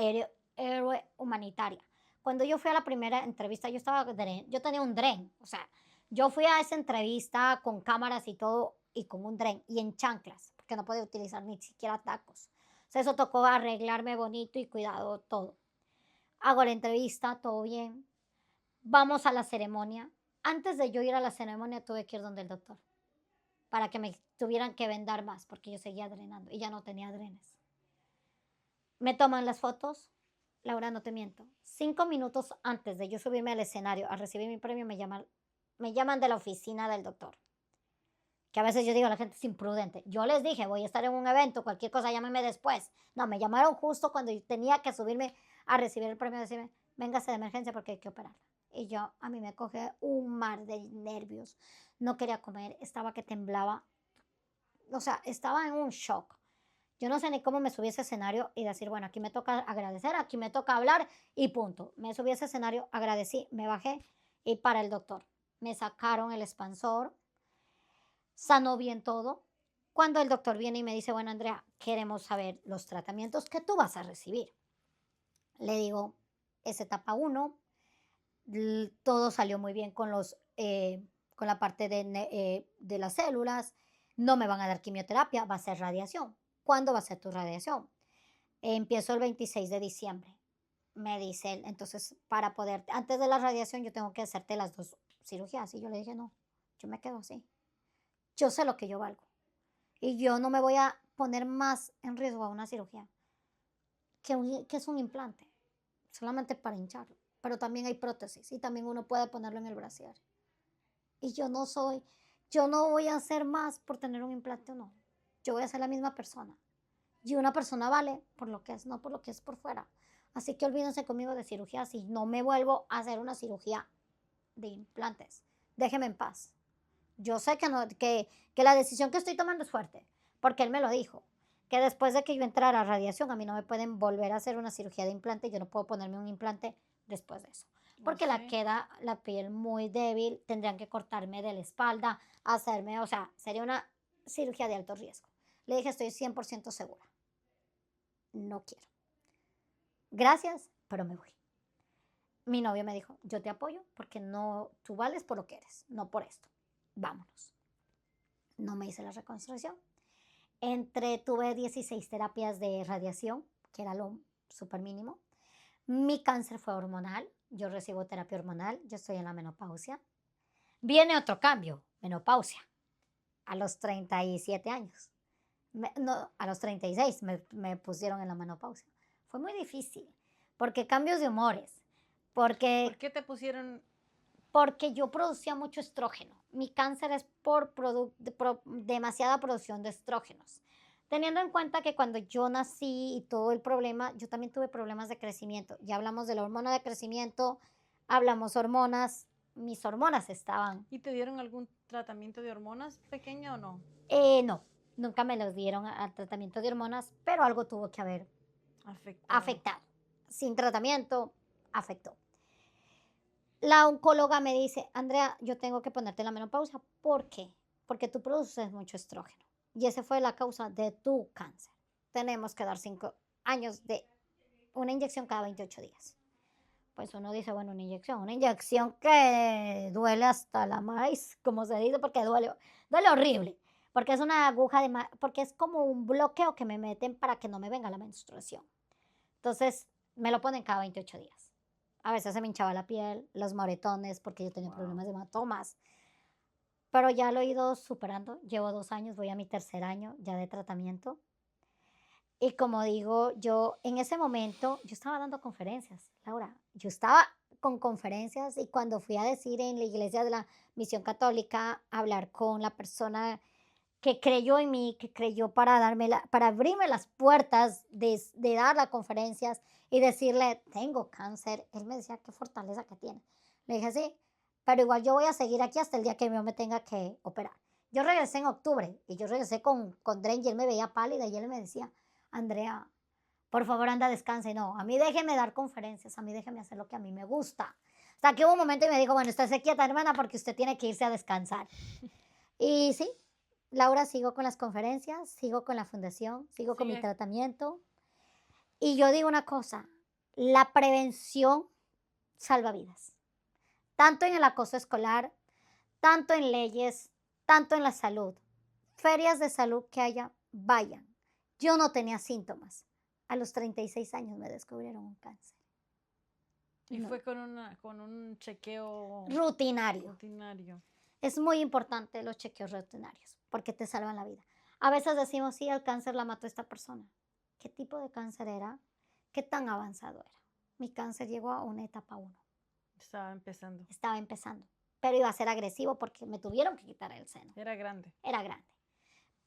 Speaker 2: héroe humanitaria. Cuando yo fui a la primera entrevista, yo tenía un dren, o sea, yo fui a esa entrevista con cámaras y todo, y con un dren, y en chanclas, porque no podía utilizar ni siquiera tacos. O sea, eso tocó arreglarme bonito y cuidado todo. Hago la entrevista, todo bien. Vamos a la ceremonia. Antes de yo ir a la ceremonia, tuve que ir donde el doctor para que me tuvieran que vendar más, porque yo seguía drenando y ya no tenía drenes. Me toman las fotos, Laura, no te miento. 5 minutos antes de yo subirme al escenario a recibir mi premio, me llaman de la oficina del doctor. Que a veces yo digo, la gente es imprudente. Yo les dije, voy a estar en un evento, cualquier cosa, llámeme después. No, me llamaron justo cuando yo tenía que subirme a recibir el premio, decirme, véngase de emergencia porque hay que operarla. Y yo, a mí me coge un mar de nervios. No quería comer, estaba que temblaba. O sea, estaba en un shock. Yo no sé ni cómo me subí a ese escenario y decir, bueno, aquí me toca agradecer, aquí me toca hablar y punto. Me subí a ese escenario, agradecí, me bajé y para el doctor. Me sacaron el expansor, sanó bien todo. Cuando el doctor viene y me dice, bueno, Andrea, queremos saber los tratamientos que tú vas a recibir. Le digo, es etapa 1, todo salió muy bien con la parte de las células, no me van a dar quimioterapia, va a ser radiación. ¿Cuándo va a ser tu radiación? Empiezo el 26 de diciembre, me dice él. Entonces, antes de la radiación, yo tengo que hacerte las 2 cirugías. Y yo le dije, no, yo me quedo así. Yo sé lo que yo valgo. Y yo no me voy a poner más en riesgo a una cirugía que es un implante, solamente para hincharlo. Pero también hay prótesis y también uno puede ponerlo en el brasier. Y yo no voy a hacer más por tener un implante o no. Yo voy a ser la misma persona. Y una persona vale por lo que es, no por lo que es por fuera. Así que olvídense conmigo de cirugías y no me vuelvo a hacer una cirugía de implantes. Déjeme en paz. Yo sé que, no, que la decisión que estoy tomando es fuerte, porque él me lo dijo, que después de que yo entrara a radiación, a mí no me pueden volver a hacer una cirugía de implante, yo no puedo ponerme un implante después de eso,
Speaker 1: Oh,
Speaker 2: porque
Speaker 1: sí.
Speaker 2: queda la piel muy débil, tendrían que cortarme de la espalda, hacerme, o sea, sería una cirugía de alto riesgo. Le dije, estoy 100% segura, no quiero. Gracias, pero me voy. Mi novio me dijo, yo te apoyo porque no, tú vales por lo que eres, no por esto. Vámonos. No me hice la reconstrucción. Tuve 16 terapias de radiación, que era lo súper mínimo. Mi cáncer fue hormonal. Yo recibo terapia hormonal. Yo estoy en la menopausia. Viene otro cambio, menopausia, a los 37 años. No, a los 36 me pusieron en la menopausia. Fue muy difícil, porque cambios de humores,
Speaker 1: ¿Por
Speaker 2: porque
Speaker 1: qué te pusieron?
Speaker 2: porque yo producía mucho estrógeno. Mi cáncer es por demasiada producción de estrógenos. Teniendo en cuenta que cuando yo nací y todo el problema, yo también tuve problemas de crecimiento. Ya hablamos de la hormona de crecimiento, hablamos hormonas, mis hormonas estaban.
Speaker 1: ¿Y te dieron algún tratamiento de hormonas pequeño o no?
Speaker 2: No, nunca me los dieron al tratamiento de hormonas, pero algo tuvo que haber
Speaker 1: Afectado.
Speaker 2: afectado. Sin tratamiento, afectó. La oncóloga me dice, Andrea, yo tengo que ponerte la menopausia. ¿Por qué? Porque tú produces mucho estrógeno. Y esa fue la causa de tu cáncer. Tenemos que dar 5 años de una inyección cada 28 días. Pues uno dice, bueno, una inyección que duele hasta la maíz, como se dice, porque duele horrible. Porque es una aguja porque es como un bloqueo que me meten para que no me venga la menstruación. Entonces, me lo ponen cada 28 días. A veces se me hinchaba la piel, los moretones, porque yo tenía
Speaker 1: Wow.
Speaker 2: problemas de hematomas. Pero ya lo he ido superando. Llevo 2 años, voy a mi tercer año ya de tratamiento. Y como digo, yo en ese momento, yo estaba dando conferencias, Laura. Yo estaba con conferencias y cuando fui a decir en la iglesia de la Misión Católica, hablar con la persona que creyó en mí, que creyó para abrirme las puertas de dar las conferencias y decirle, tengo cáncer. Él me decía, qué fortaleza que tiene. Le dije, sí, pero igual yo voy a seguir aquí hasta el día que yo me tenga que operar. Yo regresé en octubre y yo regresé con Dren y él me veía pálida y él me decía, Andrea, por favor anda, descanse. No, a mí déjeme dar conferencias, a mí déjeme hacer lo que a mí me gusta. Hasta que hubo un momento y me dijo, bueno, esté quieta, hermana, porque usted tiene que irse a descansar. Y sí, Laura, sigo con las conferencias, sigo con la fundación, sigo con mi
Speaker 1: Sigue.
Speaker 2: tratamiento. Y yo digo una cosa, La prevención salva vidas, tanto en el acoso escolar, tanto en leyes, tanto en la salud. Ferias de salud que haya, vayan. Yo no tenía síntomas. A los 36 años me descubrieron un cáncer.
Speaker 1: Y
Speaker 2: No,
Speaker 1: fue con un chequeo
Speaker 2: rutinario.
Speaker 1: rutinario.
Speaker 2: Es muy importante los chequeos rutinarios porque te salvan la vida. A veces decimos, sí, el cáncer la mató esta persona. ¿Qué tipo de cáncer era? ¿Qué tan avanzado era? Mi cáncer llegó a una etapa 1.
Speaker 1: Estaba empezando.
Speaker 2: Estaba empezando, pero iba a ser agresivo porque me tuvieron que quitar el seno.
Speaker 1: Era grande.
Speaker 2: Era grande.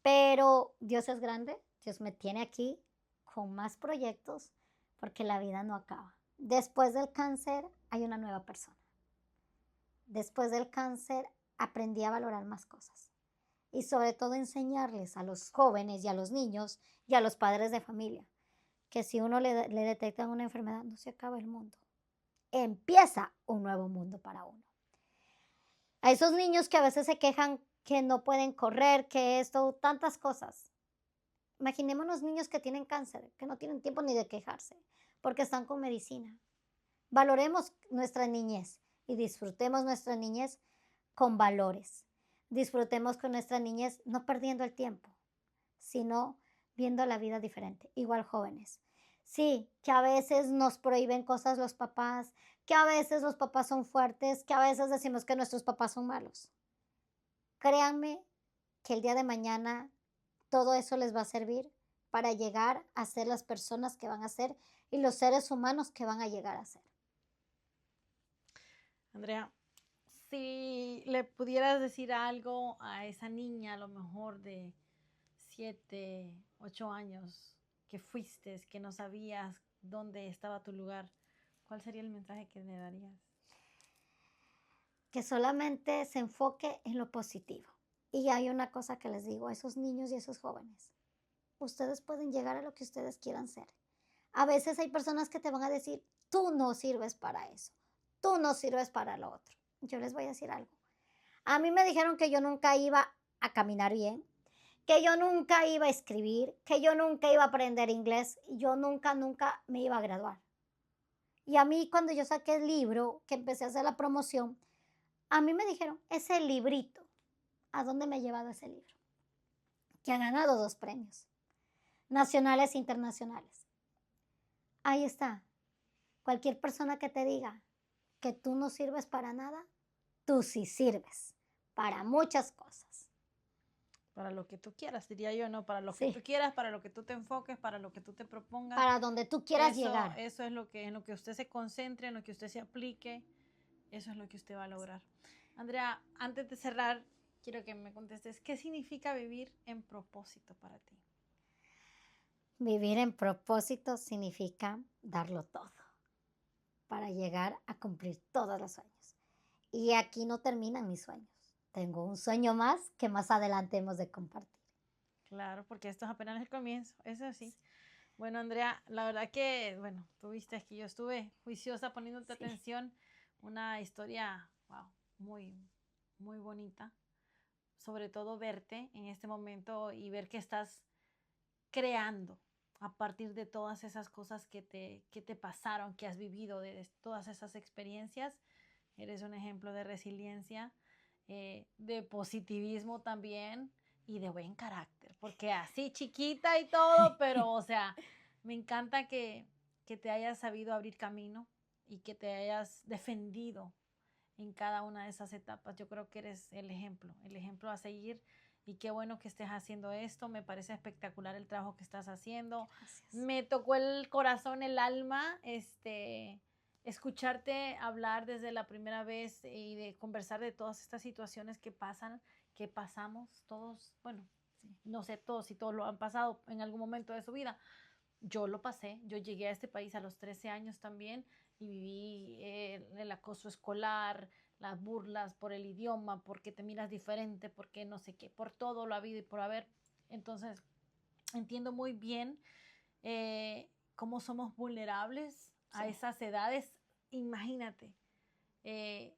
Speaker 2: Pero Dios es grande, Dios me tiene aquí con más proyectos porque la vida no acaba. Después del cáncer hay una nueva persona. Después del cáncer aprendí a valorar más cosas y sobre todo enseñarles a los jóvenes y a los niños y a los padres de familia que si uno le detectan una enfermedad no se acaba el mundo. Empieza un nuevo mundo para uno. A esos niños que a veces se quejan que no pueden correr, que esto, tantas cosas. Imaginémonos niños que tienen cáncer, que no tienen tiempo ni de quejarse, porque están con medicina. Valoremos nuestra niñez y disfrutemos nuestra niñez con valores. Disfrutemos con nuestra niñez no perdiendo el tiempo, sino viendo la vida diferente. Igual jóvenes. Sí, que a veces nos prohíben cosas los papás, que a veces los papás son fuertes, que a veces decimos que nuestros papás son malos. Créanme que el día de mañana todo eso les va a servir para llegar a ser las personas que van a ser y los seres humanos que van a llegar a ser.
Speaker 1: Andrea, si le pudieras decir algo a esa niña, a lo mejor de 7, 8 años, que fuiste, que no sabías dónde estaba tu lugar, ¿cuál sería el mensaje que le darías?
Speaker 2: Que solamente se enfoque en lo positivo. Y hay una cosa que les digo a esos niños y a esos jóvenes. Ustedes pueden llegar a lo que ustedes quieran ser. A veces hay personas que te van a decir, tú no sirves para eso, tú no sirves para lo otro. Yo les voy a decir algo. A mí me dijeron que yo nunca iba a caminar bien, que yo nunca iba a escribir, que yo nunca iba a aprender inglés, y yo nunca me iba a graduar. Y a mí cuando yo saqué el libro, que empecé a hacer la promoción, a mí me dijeron, ese librito, ¿a dónde me ha llevado ese libro? Que ha ganado 2 premios, nacionales e internacionales. Ahí está. Cualquier persona que te diga que tú no sirves para nada, tú sí sirves para muchas cosas.
Speaker 1: Para lo que tú quieras, diría yo, ¿no? Para lo que tú
Speaker 2: Sí,
Speaker 1: quieras, para lo que tú te enfoques, para lo que tú te propongas.
Speaker 2: para donde tú quieras llegar.
Speaker 1: Eso es lo que, en lo que usted se concentre, en lo que usted se aplique, eso es lo que usted va a lograr. Andrea, antes de cerrar, quiero que me contestes, ¿qué significa vivir en propósito para ti?
Speaker 2: Vivir en propósito significa darlo todo para llegar a cumplir todos los sueños. Y aquí no terminan mis sueños. Tengo un sueño más que más adelante hemos de compartir.
Speaker 1: Claro, porque esto es apenas el comienzo, eso sí. Bueno, Andrea, la verdad que, bueno, tú viste que yo estuve juiciosa poniéndote
Speaker 2: Sí,
Speaker 1: atención, una historia, wow, muy, muy bonita, sobre todo verte en este momento y ver que estás creando a partir de todas esas cosas que te pasaron, que has vivido, de todas esas experiencias. Eres un ejemplo de resiliencia, de positivismo también y de buen carácter, porque así chiquita y todo, pero o sea, me encanta que te hayas sabido abrir camino y que te hayas defendido en cada una de esas etapas. Yo creo que eres el ejemplo a seguir. Y qué bueno que estés haciendo esto. Me parece espectacular el trabajo que estás haciendo.
Speaker 2: gracias.
Speaker 1: Me tocó el corazón, el alma, escucharte hablar desde la primera vez y de conversar de todas estas situaciones que pasan, que pasamos todos, bueno, no sé todos si todos lo han pasado en algún momento de su vida. Yo lo pasé, yo llegué a este país a los 13 años también y viví el acoso escolar, las burlas por el idioma, porque te miras diferente, porque no sé qué, por todo lo habido y por haber. Entonces, entiendo muy bien cómo somos vulnerables a
Speaker 2: Sí,
Speaker 1: esas edades. Imagínate, eh,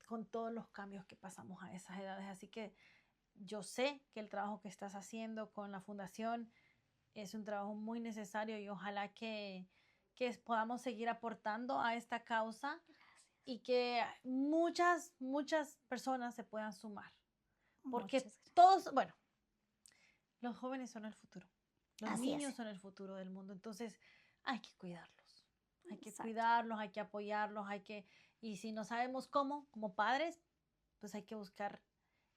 Speaker 1: con todos los cambios que pasamos a esas edades. Así que yo sé que el trabajo que estás haciendo con la fundación es un trabajo muy necesario y ojalá que podamos seguir aportando a esta causa y que muchas, muchas personas se puedan sumar. Porque
Speaker 2: Muchas gracias.
Speaker 1: todos, bueno, los jóvenes son el futuro, los
Speaker 2: Así es,
Speaker 1: niños son el futuro del mundo, entonces hay que cuidarlos,
Speaker 2: exacto.
Speaker 1: hay que apoyarlos, y si no sabemos cómo, como padres, pues hay que buscar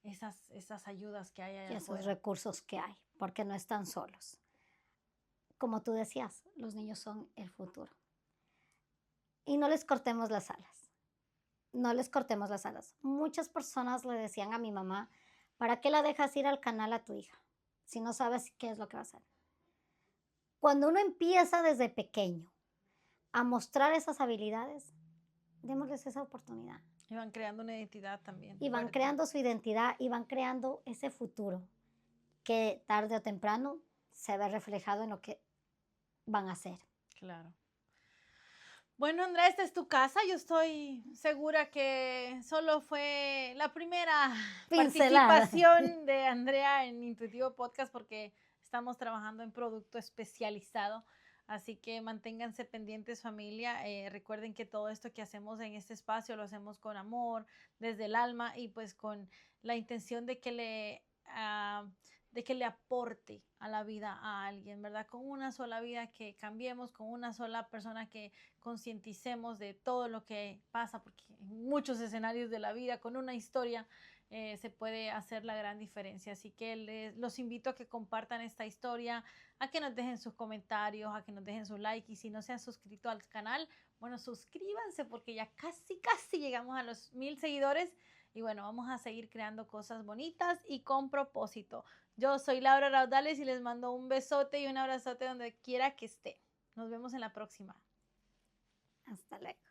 Speaker 1: esas ayudas que hay
Speaker 2: Y
Speaker 1: allá
Speaker 2: esos
Speaker 1: afuera.
Speaker 2: recursos que hay, porque no están solos. Como tú decías, los niños son el futuro. Y no les cortemos las alas. No les cortemos las alas. Muchas personas le decían a mi mamá, ¿para qué la dejas ir al canal a tu hija si no sabes qué es lo que va a hacer? Cuando uno empieza desde pequeño a mostrar esas habilidades, démosles esa oportunidad.
Speaker 1: Y van creando una identidad también
Speaker 2: Y van
Speaker 1: fuerte.
Speaker 2: creando su identidad y van creando ese futuro que tarde o temprano se ve reflejado en lo que van a hacer.
Speaker 1: Claro. Bueno, Andrea, esta es tu casa. Yo estoy segura que solo fue la primera
Speaker 2: Pincelada.
Speaker 1: participación de Andrea en Intuitivo Podcast porque estamos trabajando en producto especializado. Así que manténganse pendientes, familia. Recuerden que todo esto que hacemos en este espacio lo hacemos con amor, desde el alma y pues con la intención de que le aporte a la vida a alguien, ¿verdad? Con una sola vida que cambiemos, con una sola persona que concienticemos de todo lo que pasa, porque en muchos escenarios de la vida, con una historia, se puede hacer la gran diferencia. Así que los invito a que compartan esta historia, a que nos dejen sus comentarios, a que nos dejen su like y si no se han suscrito al canal, bueno, suscríbanse porque ya casi, casi llegamos a los 1000 seguidores y bueno, vamos a seguir creando cosas bonitas y con propósito. Yo soy Laura Raudales y les mando un besote y un abrazote donde quiera que esté. Nos vemos en la próxima.
Speaker 2: Hasta luego.